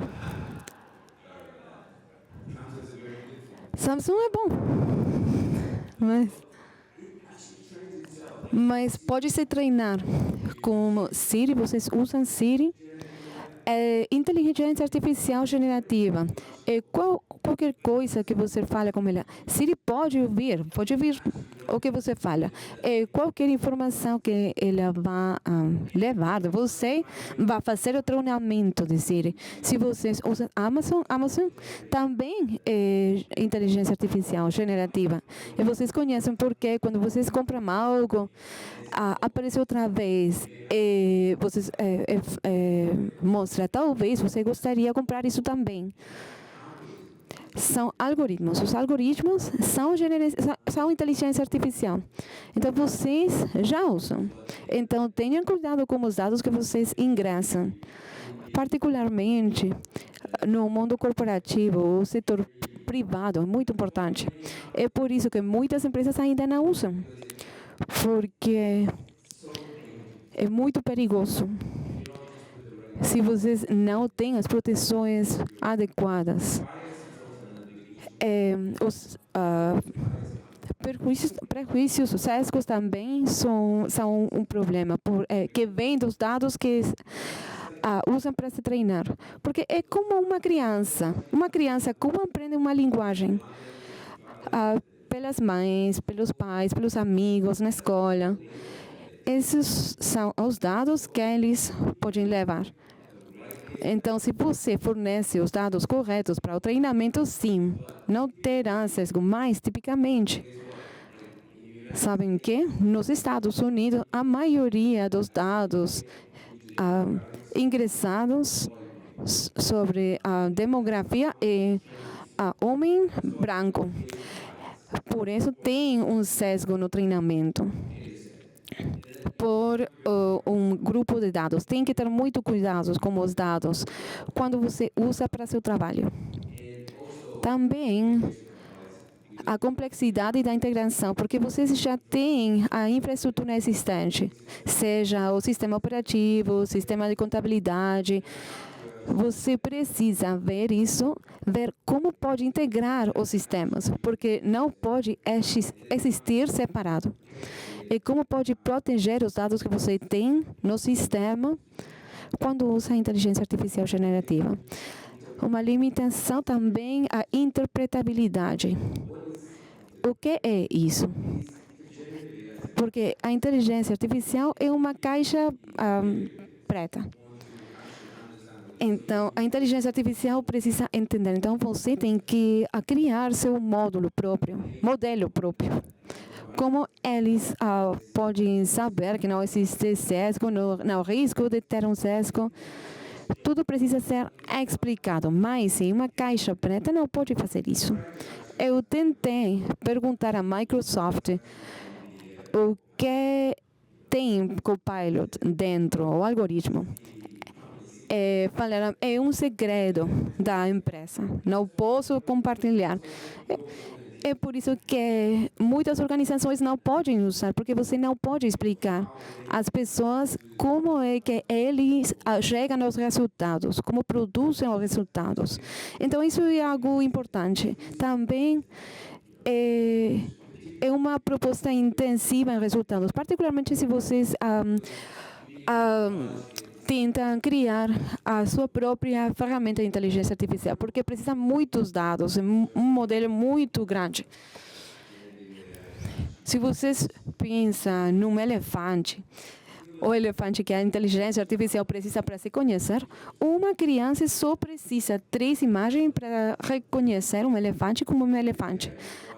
Samsung é bom, mas pode se treinar com Siri. Vocês usam Siri? Inteligência artificial generativa. Qualquer coisa que você fala com ela, Siri pode ouvir o que você fala. Qualquer informação que ela vai levar, você vai fazer o treinamento de Siri. Se vocês usam Amazon também é inteligência artificial generativa. E vocês conhecem porque quando vocês compram algo, aparece outra vez e vocês mostra, talvez você gostaria de comprar isso também. São algoritmos. Os algoritmos são inteligência artificial. Então, vocês já usam. Então, tenham cuidado com os dados que vocês ingressam. Particularmente no mundo corporativo, o setor privado é muito importante. É por isso que muitas empresas ainda não usam. Porque é muito perigoso. Se vocês não têm as proteções adequadas, os prejuízos, os sesgos também são um problema, que vem dos dados que usam para se treinar. Porque é como uma criança. Uma criança, como aprende uma linguagem? Pelas mães, pelos pais, pelos amigos, na escola. Esses são os dados que eles podem levar. Então, se você fornece os dados corretos para o treinamento, sim, não terá sesgo. Mas, tipicamente, sabem que nos Estados Unidos, a maioria dos dados ingressados sobre a demografia é homem branco. Por isso, tem um sesgo no treinamento. Por um grupo de dados. Tem que ter muito cuidado com os dados quando você usa para seu trabalho. Também a complexidade da integração, porque vocês já têm a infraestrutura existente, seja o sistema operativo, o sistema de contabilidade. Você precisa ver isso, ver como pode integrar os sistemas, porque não pode existir separado. E como pode proteger os dados que você tem no sistema quando usa a inteligência artificial generativa. Uma limitação também a interpretabilidade. O que é isso? Porque a inteligência artificial é uma caixa preta. Então, a inteligência artificial precisa entender. Então, você tem que criar seu modelo próprio. Como eles podem saber que não existe sesgo, não risco de ter um sesgo. Tudo precisa ser explicado, mas em uma caixa preta não pode fazer isso. Eu tentei perguntar à Microsoft o que tem Copilot dentro, o algoritmo, falaram, é um segredo da empresa, não posso compartilhar. É por isso que muitas organizações não podem usar, porque você não pode explicar às pessoas como é que eles chegam aos resultados, como produzem os resultados. Então, isso é algo importante. Também é uma proposta intensiva em resultados, particularmente se vocês tentam criar a sua própria ferramenta de inteligência artificial, porque precisa muitos dados, um modelo muito grande. Se vocês pensam num elefante, o elefante que a inteligência artificial precisa para se conhecer, uma criança só precisa 3 imagens para reconhecer um elefante como um elefante.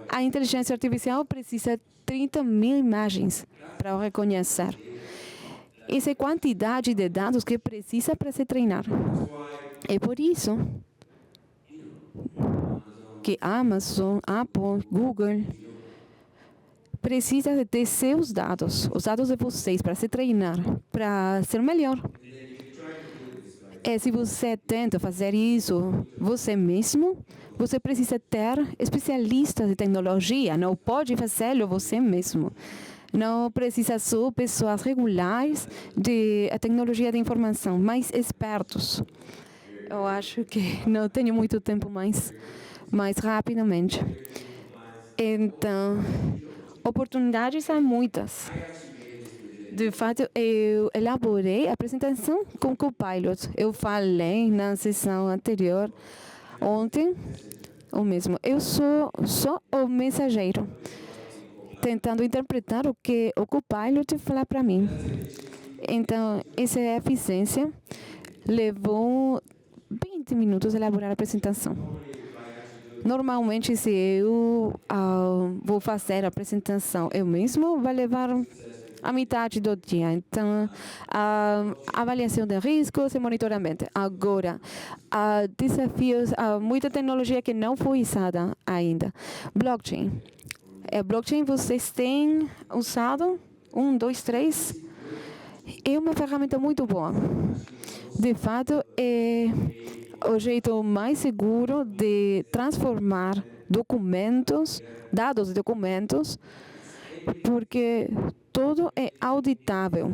A inteligência artificial precisa 30.000 imagens para o reconhecer. Essa é a quantidade de dados que precisa para se treinar. É por isso que Amazon, Apple, Google precisa de ter seus dados, os dados de vocês, para se treinar, para ser melhor. E se você tenta fazer isso você mesmo, você precisa ter especialistas de tecnologia, não pode fazê-lo você mesmo. Não precisa só pessoas regulares de tecnologia de informação, mas expertos. Eu acho que não tenho muito tempo mais rapidamente. Então, oportunidades há muitas. De fato, eu elaborei a apresentação com Copilot. Eu falei na sessão anterior, ontem, o mesmo. Eu sou só o mensageiro, tentando interpretar o que o Copilot fala para mim. Então, essa eficiência levou 20 minutos a elaborar a apresentação. Normalmente, se eu vou fazer a apresentação eu mesmo, vai levar a metade do dia. Então, avaliação de riscos e monitoramento. Agora, desafios, muita tecnologia que não foi usada ainda. Blockchain. Blockchain vocês têm usado? 1, 2, 3? É uma ferramenta muito boa. De fato, é o jeito mais seguro de transformar documentos, dados de documentos, porque tudo é auditável.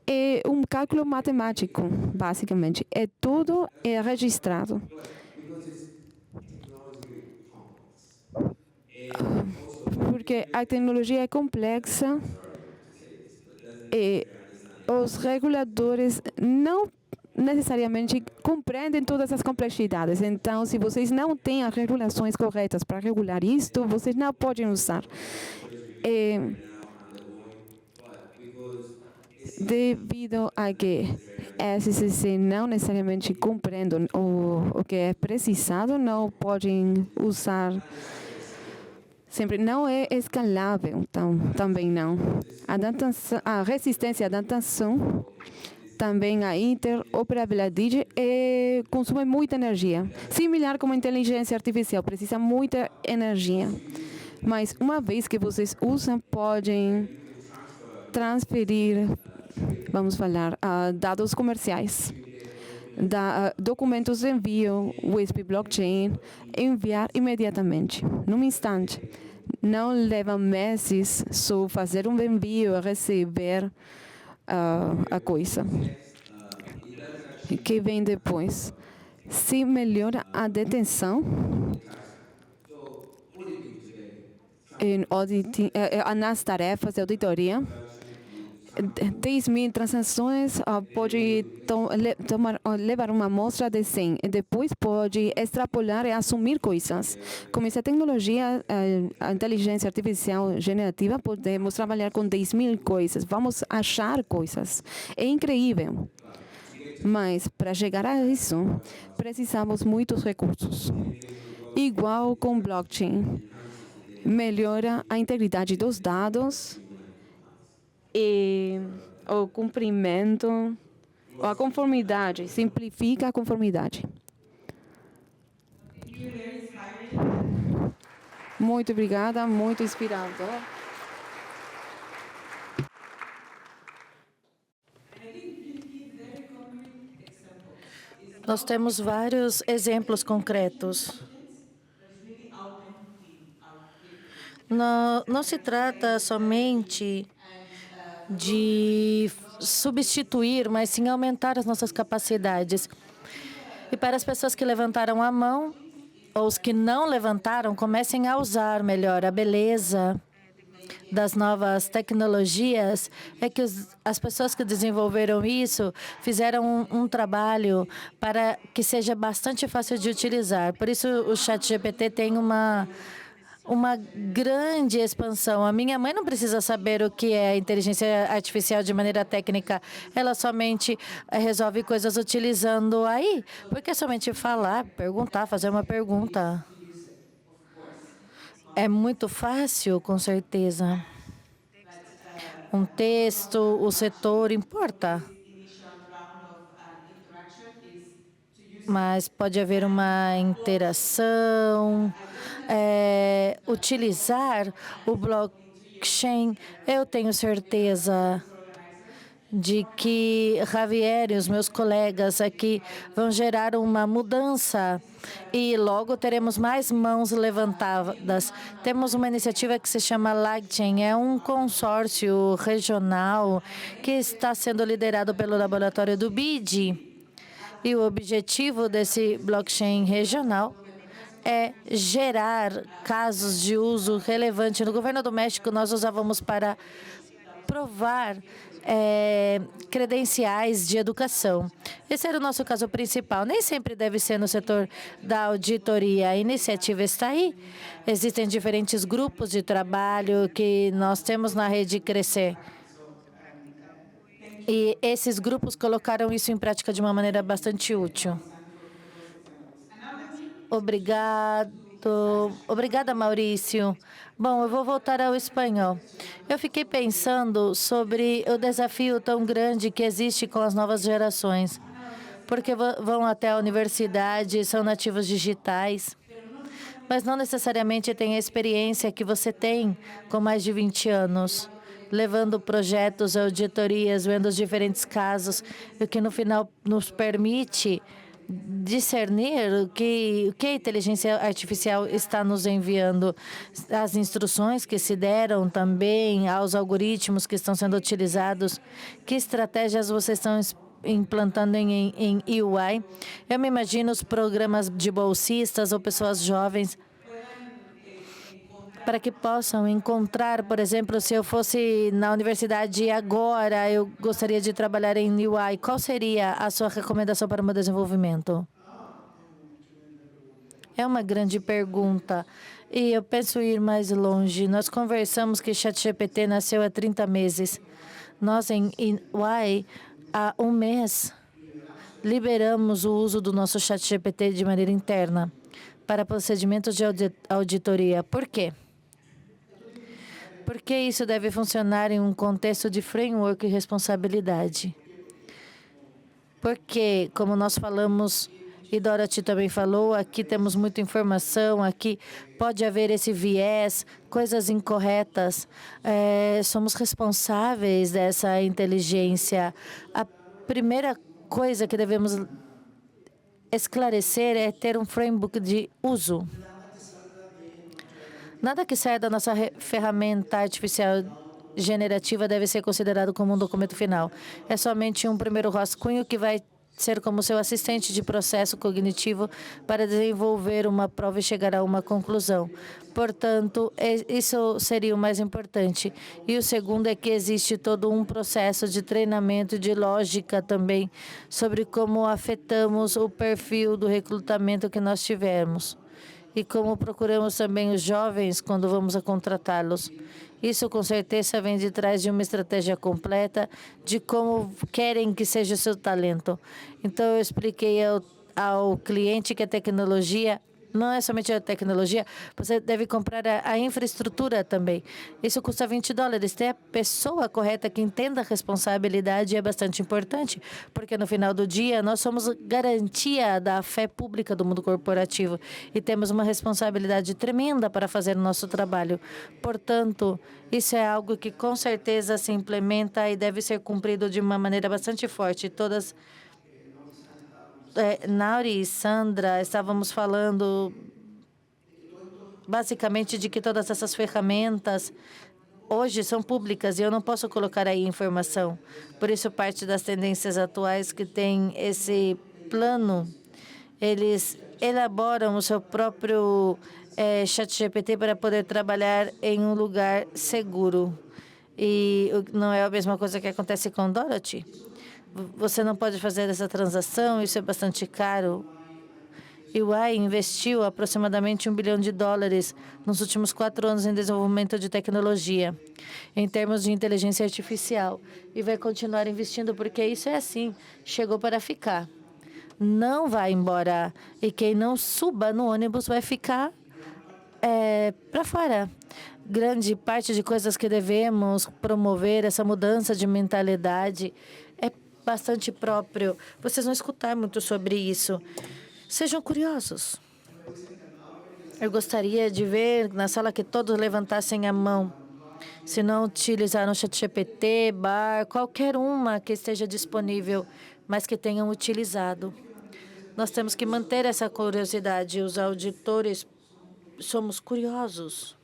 É um cálculo matemático, basicamente. Tudo é registrado. Porque a tecnologia é complexa e os reguladores não necessariamente compreendem todas as complexidades. Então, se vocês não têm as regulações corretas para regular isto, vocês não podem usar. Devido a que SCC não necessariamente compreendem o que é precisado, não podem usar. Sempre não é escalável, então, também não. A resistência à adaptação, também a interoperabilidade consome muita energia. Similar como a inteligência artificial, precisa muita energia. Mas uma vez que vocês usam, podem transferir, vamos falar, dados comerciais. Documentos de envio, USB blockchain, enviar imediatamente, num instante. Não leva meses só fazer um envio e receber a coisa que vem depois. Se melhora a detenção nas tarefas de auditoria, 10.000 transações pode levar uma amostra de 100 e depois pode extrapolar e assumir coisas. Com essa tecnologia, a inteligência artificial generativa, podemos trabalhar com 10.000 coisas. Vamos achar coisas. É incrível. Mas, para chegar a isso, precisamos muitos recursos. Igual com blockchain. Melhora a integridade dos dados e o cumprimento, a conformidade, simplifica a conformidade. Muito obrigada, muito inspirador.
Nós temos vários exemplos concretos. Não se trata somente de substituir, mas sim aumentar as nossas capacidades. E para as pessoas que levantaram a mão, ou os que não levantaram, comecem a usar melhor. A beleza das novas tecnologias é que as pessoas que desenvolveram isso fizeram um trabalho para que seja bastante fácil de utilizar. Por isso, o ChatGPT tem uma grande expansão. A minha mãe não precisa saber o que é inteligência artificial de maneira técnica. Ela somente resolve coisas utilizando aí. Porque é somente falar, perguntar, fazer uma pergunta. É muito fácil, com certeza. Um texto, o setor, importa. Mas pode haver uma interação, utilizar o blockchain. Eu tenho certeza de que Javier e os meus colegas aqui vão gerar uma mudança e logo teremos mais mãos levantadas. Temos uma iniciativa que se chama LagChain, é um consórcio regional que está sendo liderado pelo laboratório do BID. E o objetivo desse blockchain regional é gerar casos de uso relevante. No governo do México, nós usávamos para provar credenciais de educação. Esse era o nosso caso principal. Nem sempre deve ser no setor da auditoria. A iniciativa está aí. Existem diferentes grupos de trabalho que nós temos na rede Crescer. E esses grupos colocaram isso em prática de uma maneira bastante útil. Obrigada, Maurício. Bom, eu vou voltar ao espanhol. Eu fiquei pensando sobre o desafio tão grande que existe com as novas gerações, porque vão até a universidade, são nativos digitais, mas não necessariamente têm a experiência que você tem com mais de 20 anos. Levando projetos, auditorias, vendo os diferentes casos, o que no final nos permite discernir o que a inteligência artificial está nos enviando, as instruções que se deram também aos algoritmos que estão sendo utilizados, que estratégias vocês estão implantando em UI. Eu me imagino os programas de bolsistas ou pessoas jovens para que possam encontrar, por exemplo, se eu fosse na universidade agora, eu gostaria de trabalhar em UI, qual seria a sua recomendação para o meu desenvolvimento? É uma grande pergunta. E eu penso ir mais longe. Nós conversamos que ChatGPT nasceu há 30 meses. Nós, em UI, há um mês, liberamos o uso do nosso ChatGPT de maneira interna para procedimentos de auditoria. Por quê? Porque isso deve funcionar em um contexto de framework e responsabilidade. Porque, como nós falamos, e Dorothy também falou, aqui temos muita informação, aqui pode haver esse viés, coisas incorretas. Somos responsáveis dessa inteligência. A primeira coisa que devemos esclarecer é ter um framework de uso. Nada que saia da nossa ferramenta artificial generativa deve ser considerado como um documento final. É somente um primeiro rascunho que vai ser como seu assistente de processo cognitivo para desenvolver uma prova e chegar a uma conclusão. Portanto, isso seria o mais importante. E o segundo é que existe todo um processo de treinamento e de lógica também sobre como afetamos o perfil do recrutamento que nós tivemos. E como procuramos também os jovens quando vamos a contratá-los. Isso, com certeza, vem de trás de uma estratégia completa de como querem que seja o seu talento. Então, eu expliquei ao cliente que a tecnologia não é somente a tecnologia, você deve comprar a infraestrutura também. Isso custa $20. Ter a pessoa correta que entenda a responsabilidade é bastante importante, porque no final do dia nós somos garantia da fé pública do mundo corporativo e temos uma responsabilidade tremenda para fazer o nosso trabalho. Portanto, isso é algo que com certeza se implementa e deve ser cumprido de uma maneira bastante forte. Nauri e Sandra estávamos falando basicamente de que todas essas ferramentas hoje são públicas e eu não posso colocar aí informação. Por isso, parte das tendências atuais que tem esse plano, eles elaboram o seu próprio ChatGPT para poder trabalhar em um lugar seguro. E não é a mesma coisa que acontece com Dorothy. Você não pode fazer essa transação, isso é bastante caro. E o AI investiu aproximadamente US$ 1 bilhão nos últimos 4 anos em desenvolvimento de tecnologia, em termos de inteligência artificial. E vai continuar investindo porque isso é assim, chegou para ficar. Não vai embora. E quem não suba no ônibus vai ficar para fora. Grande parte de coisas que devemos promover, essa mudança de mentalidade, é bastante próprio. Vocês vão escutar muito sobre isso. Sejam curiosos. Eu gostaria de ver na sala que todos levantassem a mão. Se não utilizaram o ChatGPT, Bar, qualquer uma que esteja disponível, mas que tenham utilizado. Nós temos que manter essa curiosidade. Os auditores somos curiosos.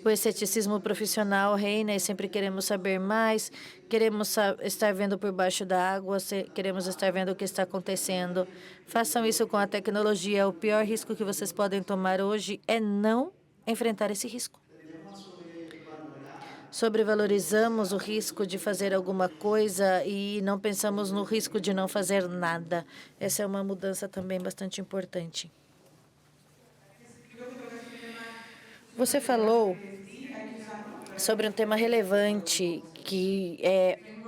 O ceticismo profissional reina e sempre queremos saber mais, queremos estar vendo por baixo da água, queremos estar vendo o que está acontecendo. Façam isso com a tecnologia. O pior risco que vocês podem tomar hoje é não enfrentar esse risco. Sobrevalorizamos o risco de fazer alguma coisa e não pensamos no risco de não fazer nada. Essa é uma mudança também bastante importante. Você falou sobre um tema relevante que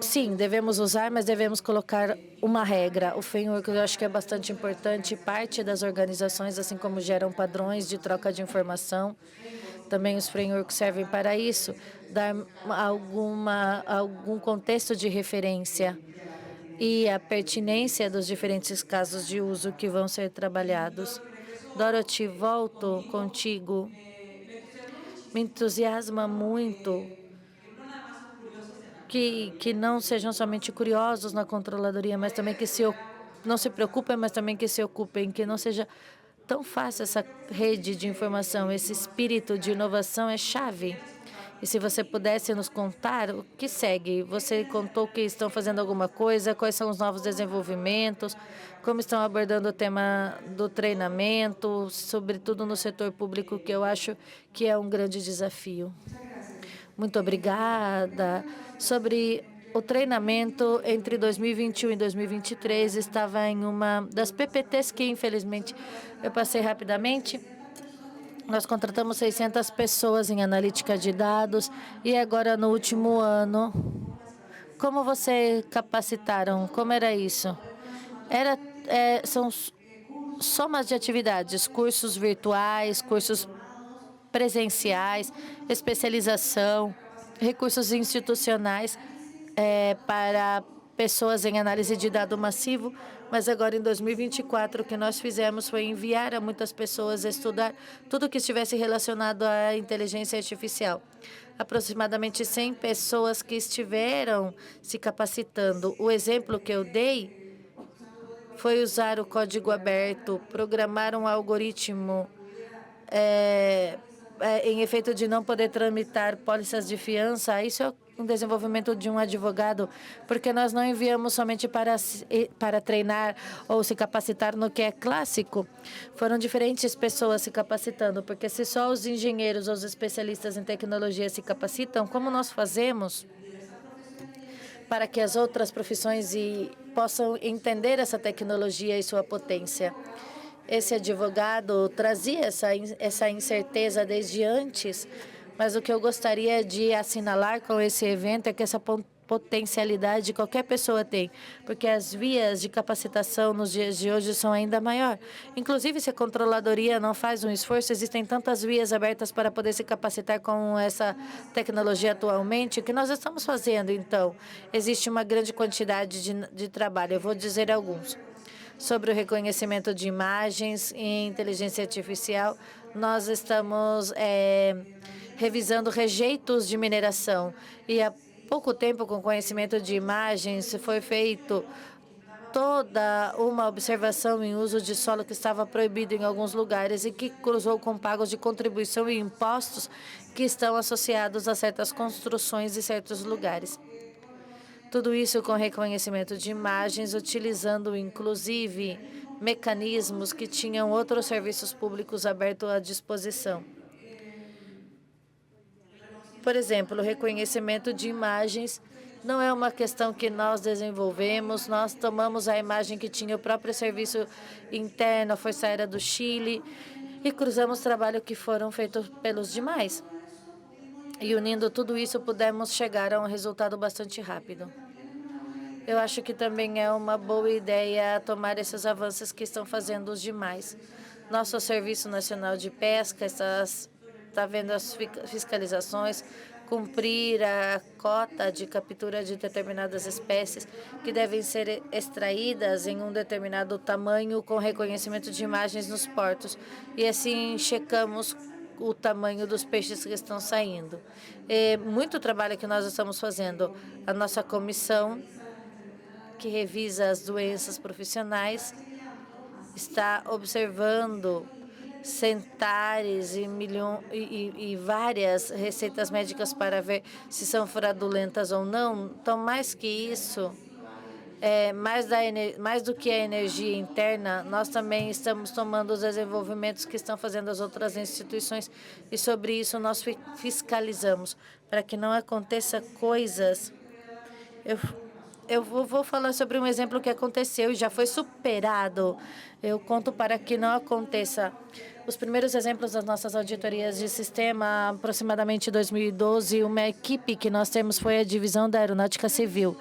sim, devemos usar, mas devemos colocar uma regra. O framework eu acho que é bastante importante. Parte das organizações, assim como geram padrões de troca de informação, também os frameworks servem para isso, dar algum contexto de referência e a pertinência dos diferentes casos de uso que vão ser trabalhados. Dorothy, volto contigo. Me entusiasma muito que não sejam somente curiosos na controladoria, mas também que não se preocupem, mas também que se ocupem, que não seja tão fácil essa rede de informação. Esse espírito de inovação é chave. E se você pudesse nos contar o que segue. Você contou que estão fazendo alguma coisa, quais são os novos desenvolvimentos, como estão abordando o tema do treinamento, sobretudo no setor público, que eu acho que é um grande desafio. Muito obrigada. Sobre o treinamento entre 2021 e 2023, estava em uma das PPTs que, infelizmente, eu passei rapidamente. Nós contratamos 600 pessoas em analítica de dados e agora, no último ano, como vocês capacitaram? Como era isso? São somas de atividades, cursos virtuais, cursos presenciais, especialização, recursos institucionais para pessoas em análise de dado massivo, mas agora em 2024 o que nós fizemos foi enviar a muitas pessoas a estudar tudo que estivesse relacionado à inteligência artificial. Aproximadamente 100 pessoas que estiveram se capacitando. O exemplo que eu dei foi usar o código aberto, programar um algoritmo em efeito de não poder tramitar pólices de fiança. Isso é um desenvolvimento de um advogado, porque nós não enviamos somente para treinar ou se capacitar no que é clássico. Foram diferentes pessoas se capacitando, porque se só os engenheiros ou os especialistas em tecnologia se capacitam, como nós fazemos para que as outras profissões possam entender essa tecnologia e sua potência? Esse advogado trazia essa incerteza desde antes, mas o que eu gostaria de assinalar com esse evento é que essa potencialidade qualquer pessoa tem, porque as vias de capacitação nos dias de hoje são ainda maior. Inclusive, se a controladoria não faz um esforço, existem tantas vias abertas para poder se capacitar com essa tecnologia atualmente. O que nós estamos fazendo, então? Existe uma grande quantidade de trabalho. Eu vou dizer alguns. Sobre o reconhecimento de imagens e inteligência artificial, nós estamos revisando rejeitos de mineração. E há pouco tempo, com conhecimento de imagens, foi feito toda uma observação em uso de solo que estava proibido em alguns lugares e que cruzou com pagos de contribuição e impostos que estão associados a certas construções e certos lugares. Tudo isso com reconhecimento de imagens, utilizando inclusive mecanismos que tinham outros serviços públicos abertos à disposição. Por exemplo, o reconhecimento de imagens não é uma questão que nós desenvolvemos, nós tomamos a imagem que tinha o próprio serviço interno, a Força Aérea do Chile, e cruzamos trabalho que foram feitos pelos demais. E unindo tudo isso, pudemos chegar a um resultado bastante rápido. Eu acho que também é uma boa ideia tomar esses avanços que estão fazendo os demais. Nosso Serviço Nacional de Pesca está vendo as fiscalizações, cumprir a cota de captura de determinadas espécies que devem ser extraídas em um determinado tamanho com reconhecimento de imagens nos portos. E assim checamos o tamanho dos peixes que estão saindo. É muito trabalho que nós estamos fazendo. A nossa comissão, que revisa as doenças profissionais, está observando centenares e várias receitas médicas para ver se são fraudulentas ou não. Então, mais que isso, mais do que a energia interna, nós também estamos tomando os desenvolvimentos que estão fazendo as outras instituições e sobre isso nós fiscalizamos para que não aconteça coisas. Eu vou falar sobre um exemplo que aconteceu e já foi superado. Eu conto para que não aconteça. Os primeiros exemplos das nossas auditorias de sistema, aproximadamente em 2012, uma equipe que nós temos foi a Divisão da Aeronáutica Civil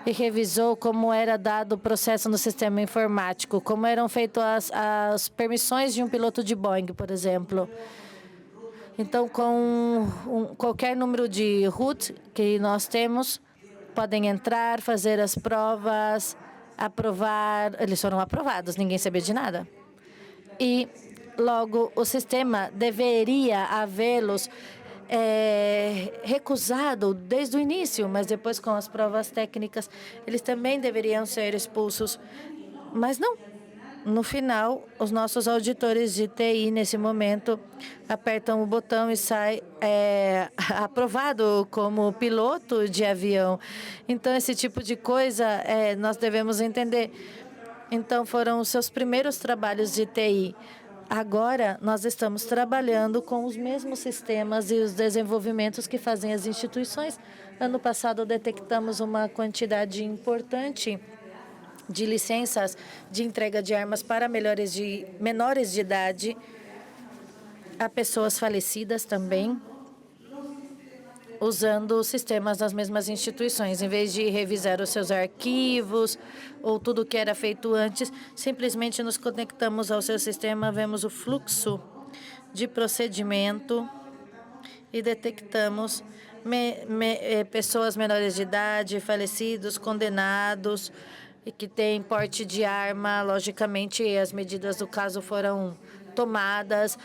e revisou como era dado o processo no sistema informático, como eram feitas as permissões de um piloto de Boeing, por exemplo. Então, com qualquer número de route que nós temos, podem entrar, fazer as provas, aprovar. Eles foram aprovados, ninguém sabia de nada. E logo o sistema deveria havê-los recusado desde o início, mas depois com as provas técnicas eles também deveriam ser expulsos. Mas não. No final, os nossos auditores de TI, nesse momento, apertam o botão e sai aprovado como piloto de avião. Então, esse tipo de coisa nós devemos entender. Então, foram os seus primeiros trabalhos de TI. Agora, nós estamos trabalhando com os mesmos sistemas e os desenvolvimentos que fazem as instituições. Ano passado, detectamos uma quantidade importante de licenças de entrega de armas para menores de idade, a pessoas falecidas também, usando os sistemas das mesmas instituições. Em vez de revisar os seus arquivos ou tudo que era feito antes, simplesmente nos conectamos ao seu sistema, vemos o fluxo de procedimento e detectamos pessoas menores de idade, falecidos, condenados, e que têm porte de arma. Logicamente, as medidas do caso foram tomadas.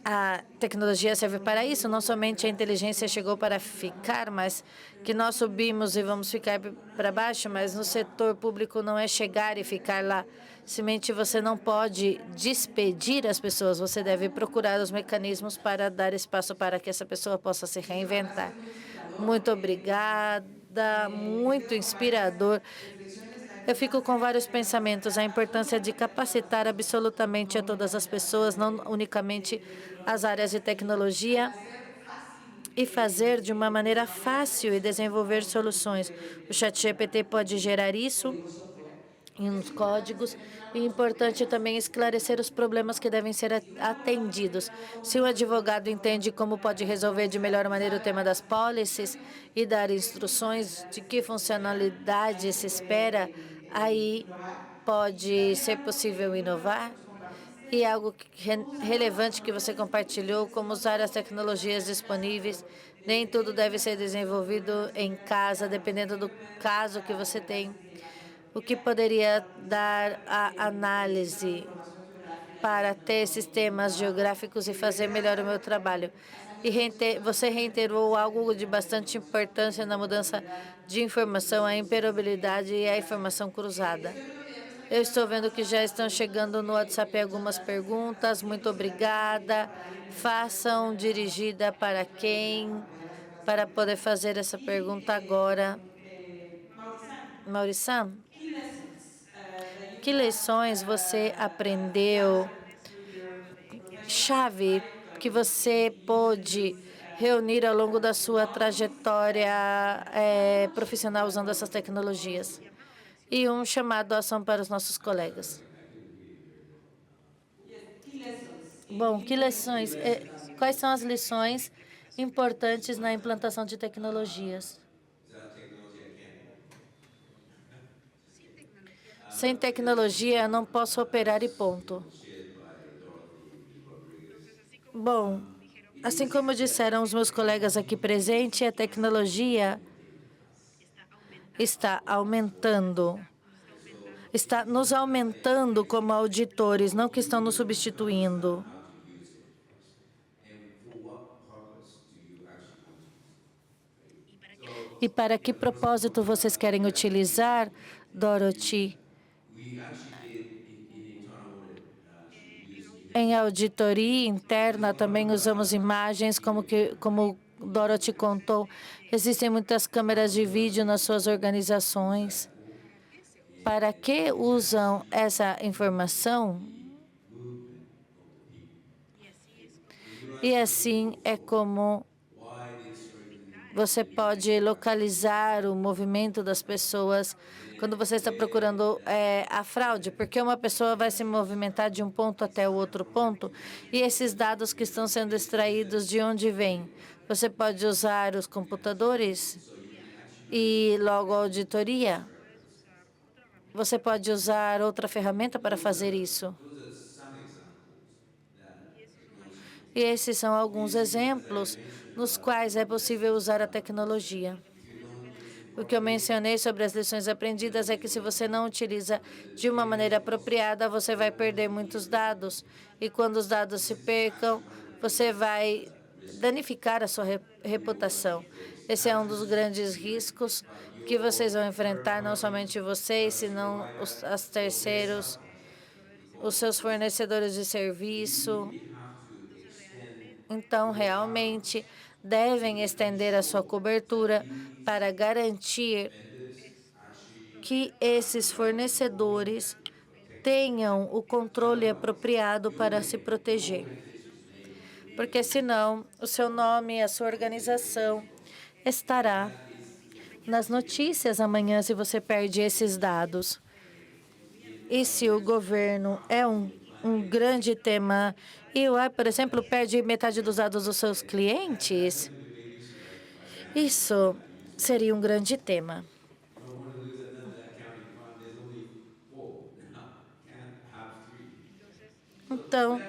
A tecnologia serve para isso. Não somente a inteligência chegou para ficar, mas que nós subimos e vamos ficar para baixo, mas no setor público não é chegar e ficar lá. Simplesmente você não pode despedir as pessoas, você deve procurar os mecanismos para dar espaço para que essa pessoa possa se reinventar. Muito obrigada, muito inspirador. Eu fico com vários pensamentos, a importância de capacitar absolutamente a todas as pessoas, não unicamente as áreas de tecnologia, e fazer de uma maneira fácil e desenvolver soluções. O ChatGPT pode gerar isso em uns códigos. E é importante também esclarecer os problemas que devem ser atendidos. Se o advogado entende como pode resolver de melhor maneira o tema das policies e dar instruções de que funcionalidade se espera, aí pode ser possível inovar. E algo relevante que você compartilhou, como usar as tecnologias disponíveis. Nem tudo deve ser desenvolvido em casa, dependendo do caso que você tem. O que poderia dar a análise para ter sistemas geográficos e fazer melhor o meu trabalho. E você reiterou algo de bastante importância na mudança de informação, a interoperabilidade e a informação cruzada. Eu estou vendo que já estão chegando no WhatsApp algumas perguntas. Muito obrigada. Façam dirigida para quem? Para poder fazer essa pergunta agora. Maurição, que lições você aprendeu, chave que você pôde reunir ao longo da sua trajetória profissional usando essas tecnologias? E um chamado à ação para os nossos colegas. Bom, que lições? Quais são as lições importantes na implantação de tecnologias? Sem tecnologia, eu não posso operar e ponto. Bom, assim como disseram os meus colegas aqui presentes, a tecnologia está aumentando. Está nos aumentando como auditores, não que estão nos substituindo. E para que propósito vocês querem utilizar, Dorothy? Em auditoria interna também usamos imagens, como Dorothy contou. Existem muitas câmeras de vídeo nas suas organizações. Para que usam essa informação? E assim é como você pode localizar o movimento das pessoas quando você está procurando a fraude, porque uma pessoa vai se movimentar de um ponto até o outro ponto, e esses dados que estão sendo extraídos, de onde vêm? Você pode usar os computadores e logo a auditoria. Você pode usar outra ferramenta para fazer isso. E esses são alguns exemplos nos quais é possível usar a tecnologia. O que eu mencionei sobre as lições aprendidas é que se você não utiliza de uma maneira apropriada, você vai perder muitos dados. E quando os dados se percam, você vai danificar a sua reputação. Esse é um dos grandes riscos que vocês vão enfrentar, não somente vocês, senão os terceiros, os seus fornecedores de serviço. Então, realmente, devem estender a sua cobertura para garantir que esses fornecedores tenham o controle apropriado para se proteger. Porque, senão, o seu nome e a sua organização estará nas notícias amanhã se você perde esses dados. E se o governo é um grande tema e o por exemplo, perde metade dos dados dos seus clientes, isso seria um grande tema. Então,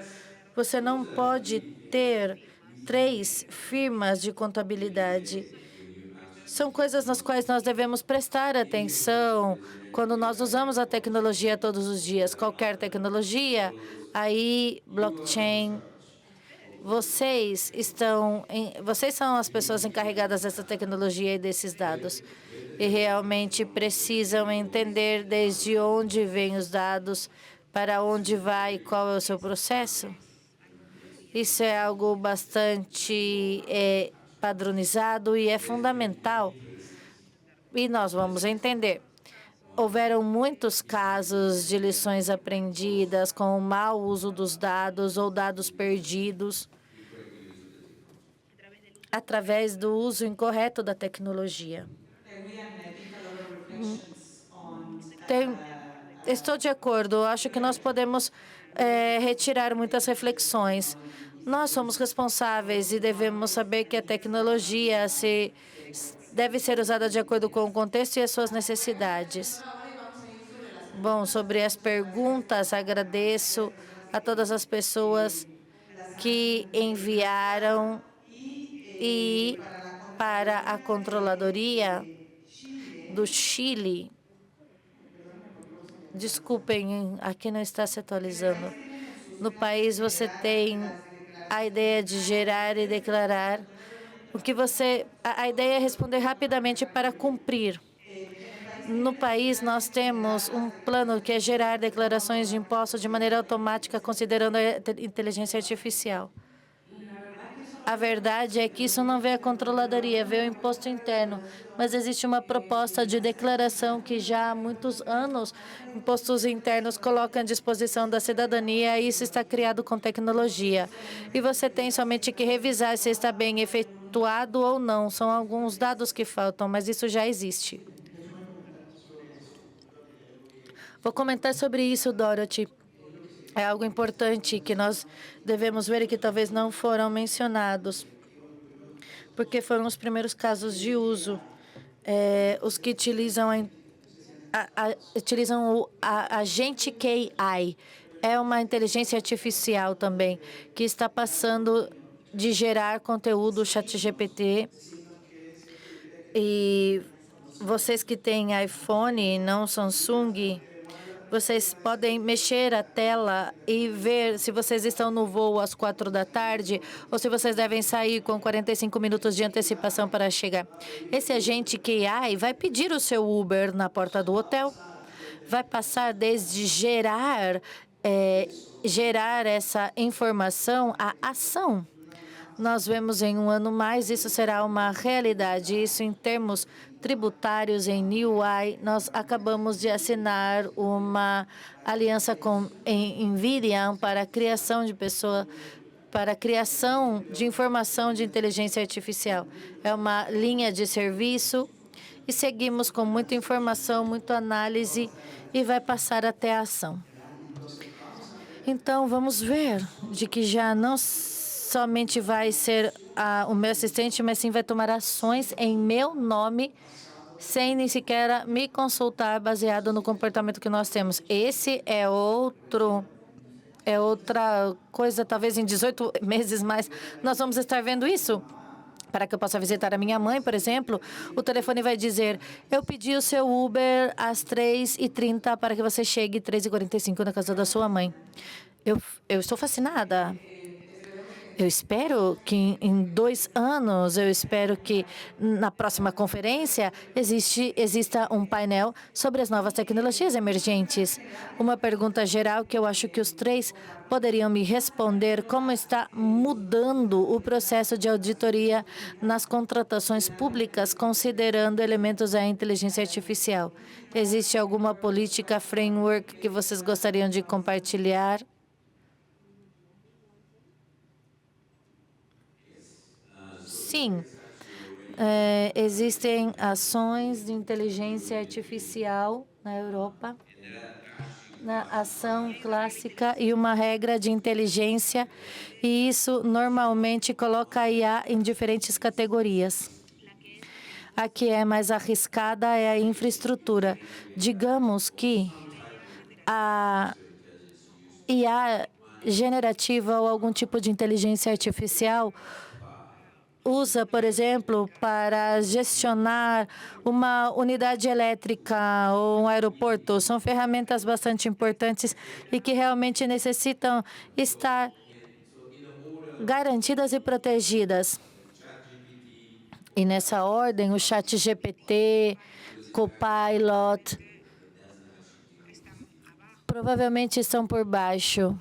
você não pode ter 3 firmas de contabilidade. São coisas nas quais nós devemos prestar atenção quando nós usamos a tecnologia todos os dias. Qualquer tecnologia, aí, blockchain. Vocês são as pessoas encarregadas dessa tecnologia e desses dados. E realmente precisam entender desde onde vêm os dados, para onde vai e qual é o seu processo. Isso é algo bastante padronizado e é fundamental. E nós vamos entender. Houveram muitos casos de lições aprendidas com o mau uso dos dados ou dados perdidos através do uso incorreto da tecnologia. Estou de acordo. Acho que nós podemos retirar muitas reflexões. Nós somos responsáveis e devemos saber que a tecnologia deve ser usada de acordo com o contexto e as suas necessidades. Bom, sobre as perguntas, agradeço a todas as pessoas que enviaram e para a Controladoria do Chile. Desculpem, aqui não está se atualizando. No país, você tem a ideia de gerar e declarar. A ideia é responder rapidamente para cumprir. No país, nós temos um plano que é gerar declarações de impostos de maneira automática, considerando a inteligência artificial. A verdade é que isso não vê a controladoria, vê o imposto interno, mas existe uma proposta de declaração que já há muitos anos impostos internos colocam à disposição da cidadania e isso está criado com tecnologia. E você tem somente que revisar se está bem efetuado ou não. São alguns dados que faltam, mas isso já existe. Vou comentar sobre isso, Dorothy. É algo importante que nós devemos ver e que talvez não foram mencionados, porque foram os primeiros casos de uso. Os que utilizam o agente KI. É uma inteligência artificial também, que está passando de gerar conteúdo ChatGPT. E vocês que têm iPhone e não Samsung, vocês podem mexer a tela e ver se vocês estão no voo às 4 da tarde ou se vocês devem sair com 45 minutos de antecipação para chegar. Esse agente QI vai pedir o seu Uber na porta do hotel. Vai passar desde gerar essa informação à ação. Nós vemos em um ano mais, isso será uma realidade. Isso em termos tributários, em UI, nós acabamos de assinar uma aliança com NVIDIA para a criação de informação de inteligência artificial. É uma linha de serviço e seguimos com muita informação, muita análise e vai passar até a ação. Então, vamos ver de que já não somente vai ser o meu assistente, mas sim vai tomar ações em meu nome, sem nem sequer me consultar, baseado no comportamento que nós temos. Esse é outra coisa, talvez em 18 meses mais, nós vamos estar vendo isso. Para que eu possa visitar a minha mãe, por exemplo, o telefone vai dizer: eu pedi o seu Uber às 3h30 para que você chegue 3h45 na casa da sua mãe. Eu estou fascinada. Eu espero que em 2 anos, eu espero que na próxima conferência exista um painel sobre as novas tecnologias emergentes. Uma pergunta geral que eu acho que os 3 poderiam me responder: como está mudando o processo de auditoria nas contratações públicas, considerando elementos da inteligência artificial? Existe alguma política, framework que vocês gostariam de compartilhar? Sim, existem ações de inteligência artificial na Europa, na ação clássica e uma regra de inteligência, e isso normalmente coloca a IA em diferentes categorias. A que é mais arriscada é a infraestrutura. Digamos que a IA generativa ou algum tipo de inteligência artificial usa, por exemplo, para gestionar uma unidade elétrica ou um aeroporto. São ferramentas bastante importantes e que realmente necessitam estar garantidas e protegidas. E nessa ordem, o ChatGPT, Copilot, provavelmente estão por baixo,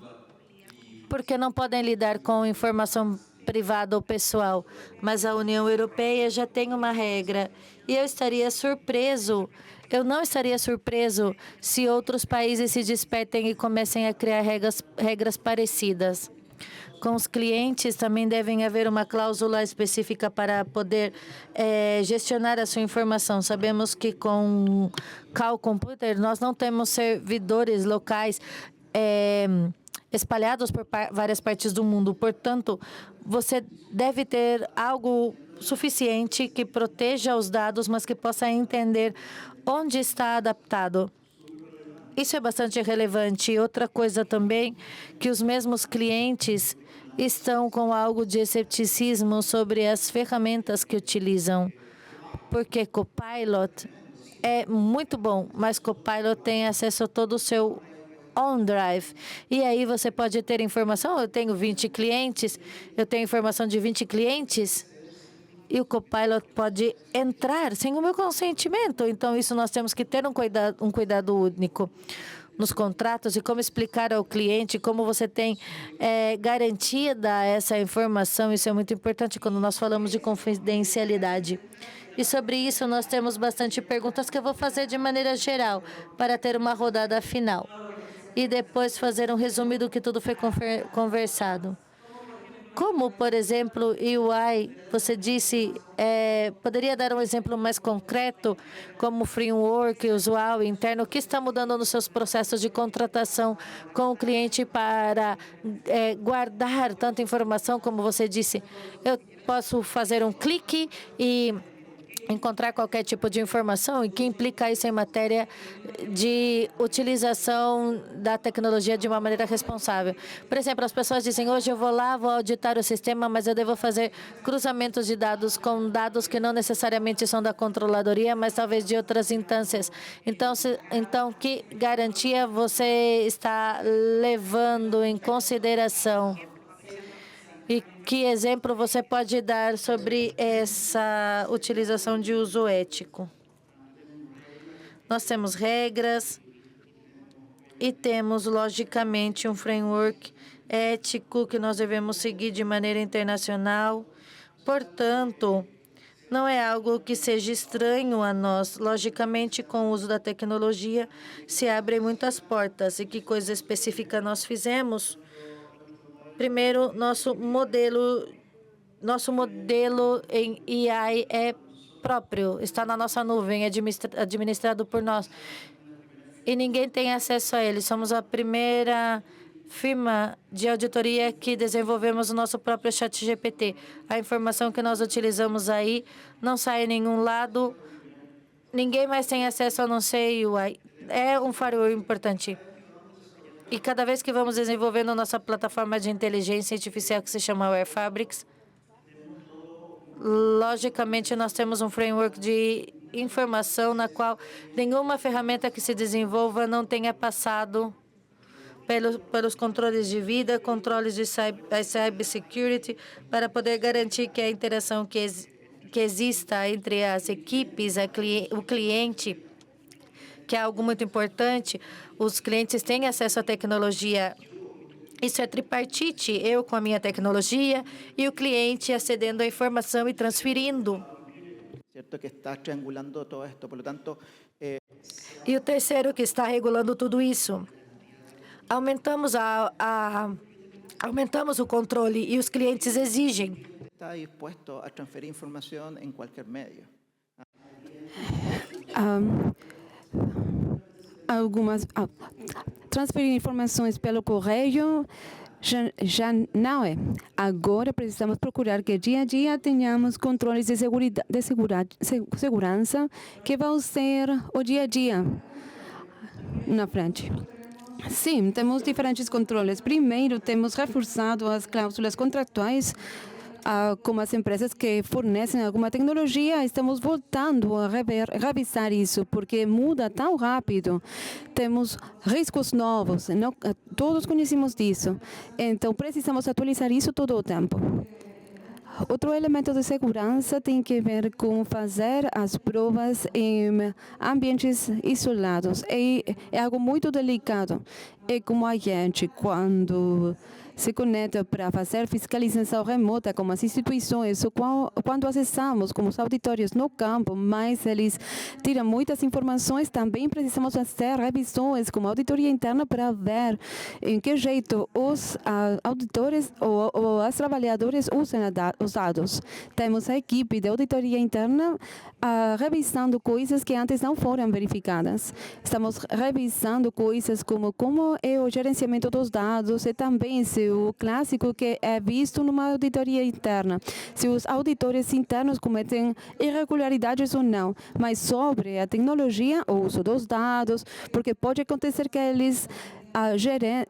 porque não podem lidar com informação privada ou pessoal, mas a União Europeia já tem uma regra e eu não estaria surpreso se outros países se despertem e comecem a criar regras parecidas. Com os clientes também devem haver uma cláusula específica para poder gestionar a sua informação. Sabemos que com Cloud Computer nós não temos servidores locais espalhados por várias partes do mundo. Portanto, você deve ter algo suficiente que proteja os dados, mas que possa entender onde está adaptado. Isso é bastante relevante. Outra coisa também, que os mesmos clientes estão com algo de escepticismo sobre as ferramentas que utilizam, porque Copilot é muito bom, mas Copilot tem acesso a todo o seu OneDrive. E aí você pode ter informação, eu tenho 20 clientes, eu tenho informação de 20 clientes, e o Copilot pode entrar sem o meu consentimento. Então, isso nós temos que ter um cuidado único nos contratos e como explicar ao cliente como você tem garantida essa informação. Isso é muito importante quando nós falamos de confidencialidade. E sobre isso, nós temos bastante perguntas que eu vou fazer de maneira geral para ter uma rodada final. E depois fazer um resumo do que tudo foi conversado. Como, por exemplo, UI, você disse, poderia dar um exemplo mais concreto, como framework usual interno, o que está mudando nos seus processos de contratação com o cliente para guardar tanta informação, como você disse? Eu posso fazer um clique e encontrar qualquer tipo de informação, e que implica isso em matéria de utilização da tecnologia de uma maneira responsável. Por exemplo, as pessoas dizem, hoje eu vou lá, vou auditar o sistema, mas eu devo fazer cruzamentos de dados com dados que não necessariamente são da controladoria, mas talvez de outras instâncias. Então, que garantia você está levando em consideração? E que exemplo você pode dar sobre essa utilização de uso ético? Nós temos regras e temos, logicamente, um framework ético que nós devemos seguir de maneira internacional. Portanto, não é algo que seja estranho a nós. Logicamente, com o uso da tecnologia, se abrem muitas portas. E que coisa específica nós fizemos? Primeiro, nosso modelo em AI é próprio, está na nossa nuvem, administrado por nós. E ninguém tem acesso a ele. Somos a primeira firma de auditoria que desenvolvemos o nosso próprio ChatGPT. A informação que nós utilizamos aí não sai em nenhum lado. Ninguém mais tem acesso a não ser UI. É um firewall importante. E cada vez que vamos desenvolvendo a nossa plataforma de inteligência artificial, que se chama Ware Fabrics, logicamente nós temos um framework de informação na qual nenhuma ferramenta que se desenvolva não tenha passado pelos controles de vida, controles de cybersecurity, para poder garantir que a interação que exista entre as equipes, o cliente, que é algo muito importante, os clientes têm acesso à tecnologia. Isso é tripartite, eu com a minha tecnologia e o cliente acedendo à informação e transferindo. E o terceiro que está regulando tudo isso. Aumentamos o controle e os clientes exigem.
Está disposto a transferir informação em qualquer meio.
Transferir informações pelo correio já não é. Agora precisamos procurar que dia a dia tenhamos controles de segurança que vão ser o dia a dia na frente. Sim, temos diferentes controles. Primeiro, temos reforçado as cláusulas contratuais com as empresas que fornecem alguma tecnologia. Estamos voltando a revisar isso, porque muda tão rápido. Temos riscos novos, todos conhecemos disso. Então, precisamos atualizar isso todo o tempo. Outro elemento de segurança tem que ver com fazer as provas em ambientes isolados. É algo muito delicado. É como a gente, quando se conecta para fazer fiscalização remota com as instituições, ou quando acessamos como os auditórios no campo, mas eles tiram muitas informações, também precisamos fazer revisões como auditoria interna para ver em que jeito os auditores ou os trabalhadores usam os dados. Temos a equipe de auditoria interna revisando coisas que antes não foram verificadas. Estamos revisando coisas como é o gerenciamento dos dados e também se o clássico que é visto numa auditoria interna, se os auditores internos cometem irregularidades ou não, mas sobre a tecnologia, o uso dos dados, porque pode acontecer que eles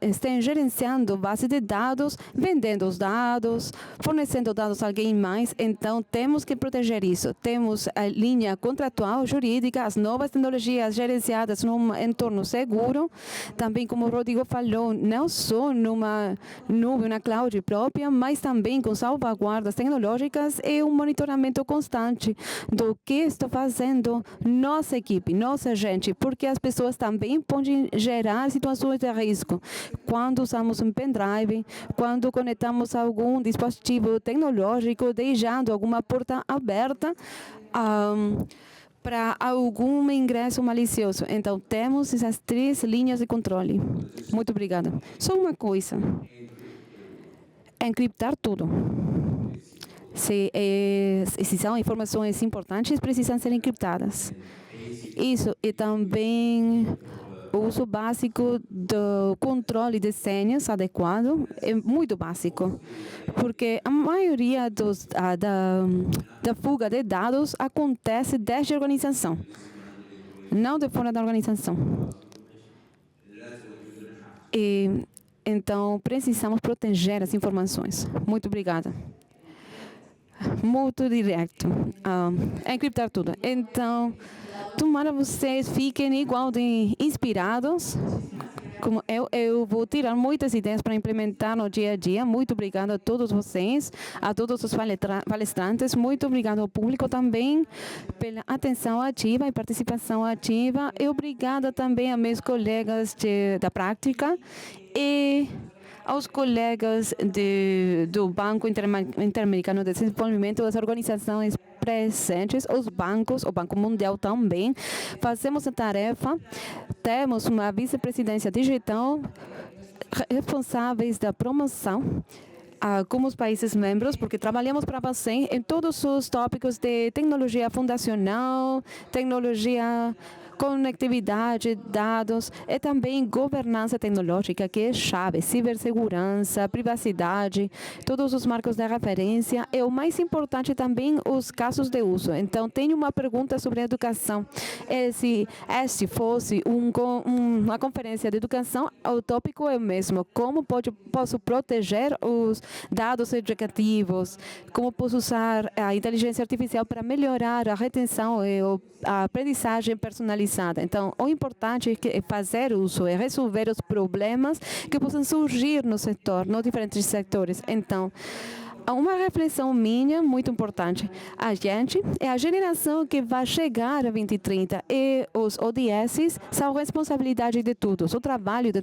estão gerenciando base de dados, vendendo os dados, fornecendo dados a alguém mais. Então, temos que proteger isso. Temos a linha contratual, jurídica, as novas tecnologias gerenciadas num entorno seguro. Também, como o Rodrigo falou, não só numa nuvem, na cloud própria, mas também com salvaguardas tecnológicas e um monitoramento constante do que está fazendo nossa equipe, nossa gente, porque as pessoas também podem gerar situações de risco. Quando usamos um pendrive, quando conectamos algum dispositivo tecnológico, deixando alguma porta aberta para algum ingresso malicioso. Então, temos essas 3 linhas de controle. Muito obrigada. Só uma coisa. Encriptar tudo. Se são informações importantes, precisam ser encriptadas. Isso e também o uso básico do controle de senhas adequado é muito básico, porque a maioria da fuga de dados acontece desde a organização, não de fora da organização. E, então, precisamos proteger as informações. Muito obrigada. Muito direto. Encriptar tudo. Então, tomara vocês fiquem igual de inspirados. Como eu vou tirar muitas ideias para implementar no dia a dia. Muito obrigada a todos vocês, a todos os palestrantes. Muito obrigado ao público também pela atenção ativa e participação ativa. E obrigada também a meus colegas da prática e aos colegas do Banco Interamericano de Desenvolvimento, das organizações presentes, os bancos, o Banco Mundial também. Fazemos a tarefa, temos uma vice-presidência digital, responsáveis da promoção como os países membros, porque trabalhamos para você em todos os tópicos de tecnologia fundacional, tecnologia, conectividade, dados e também governança tecnológica, que é chave, cibersegurança, privacidade, todos os marcos de referência e o mais importante também os casos de uso. Então, tenho uma pergunta sobre a educação. Se este fosse uma conferência de educação, o tópico é o mesmo. Como posso proteger os dados educativos? Como posso usar a inteligência artificial para melhorar a retenção e a aprendizagem personalizada? Então, o importante é fazer uso, é resolver os problemas que possam surgir no setor, nos diferentes setores. Então, uma reflexão minha muito importante. A gente é a geração que vai chegar a 2030 e os ODS são responsabilidade de todos. O trabalho de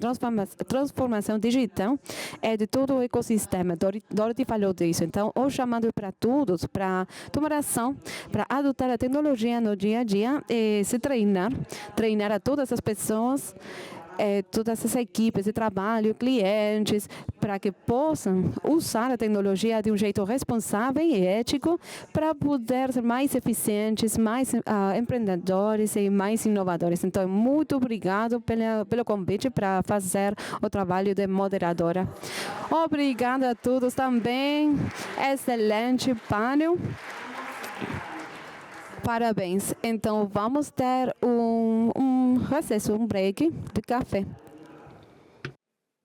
transformação digital é de todo o ecossistema. Dorothy falou disso. Então, o chamado para todos, para tomar ação, para adotar a tecnologia no dia a dia e se treinar a todas as pessoas, todas as equipes de trabalho, clientes, para que possam usar a tecnologia de um jeito responsável e ético para poder ser mais eficientes, mais empreendedores e mais inovadores. Então, muito obrigado pelo convite para fazer o trabalho de moderadora. Obrigada a todos também. Excelente painel. Parabéns. Então, vamos ter um recesso, um break de café.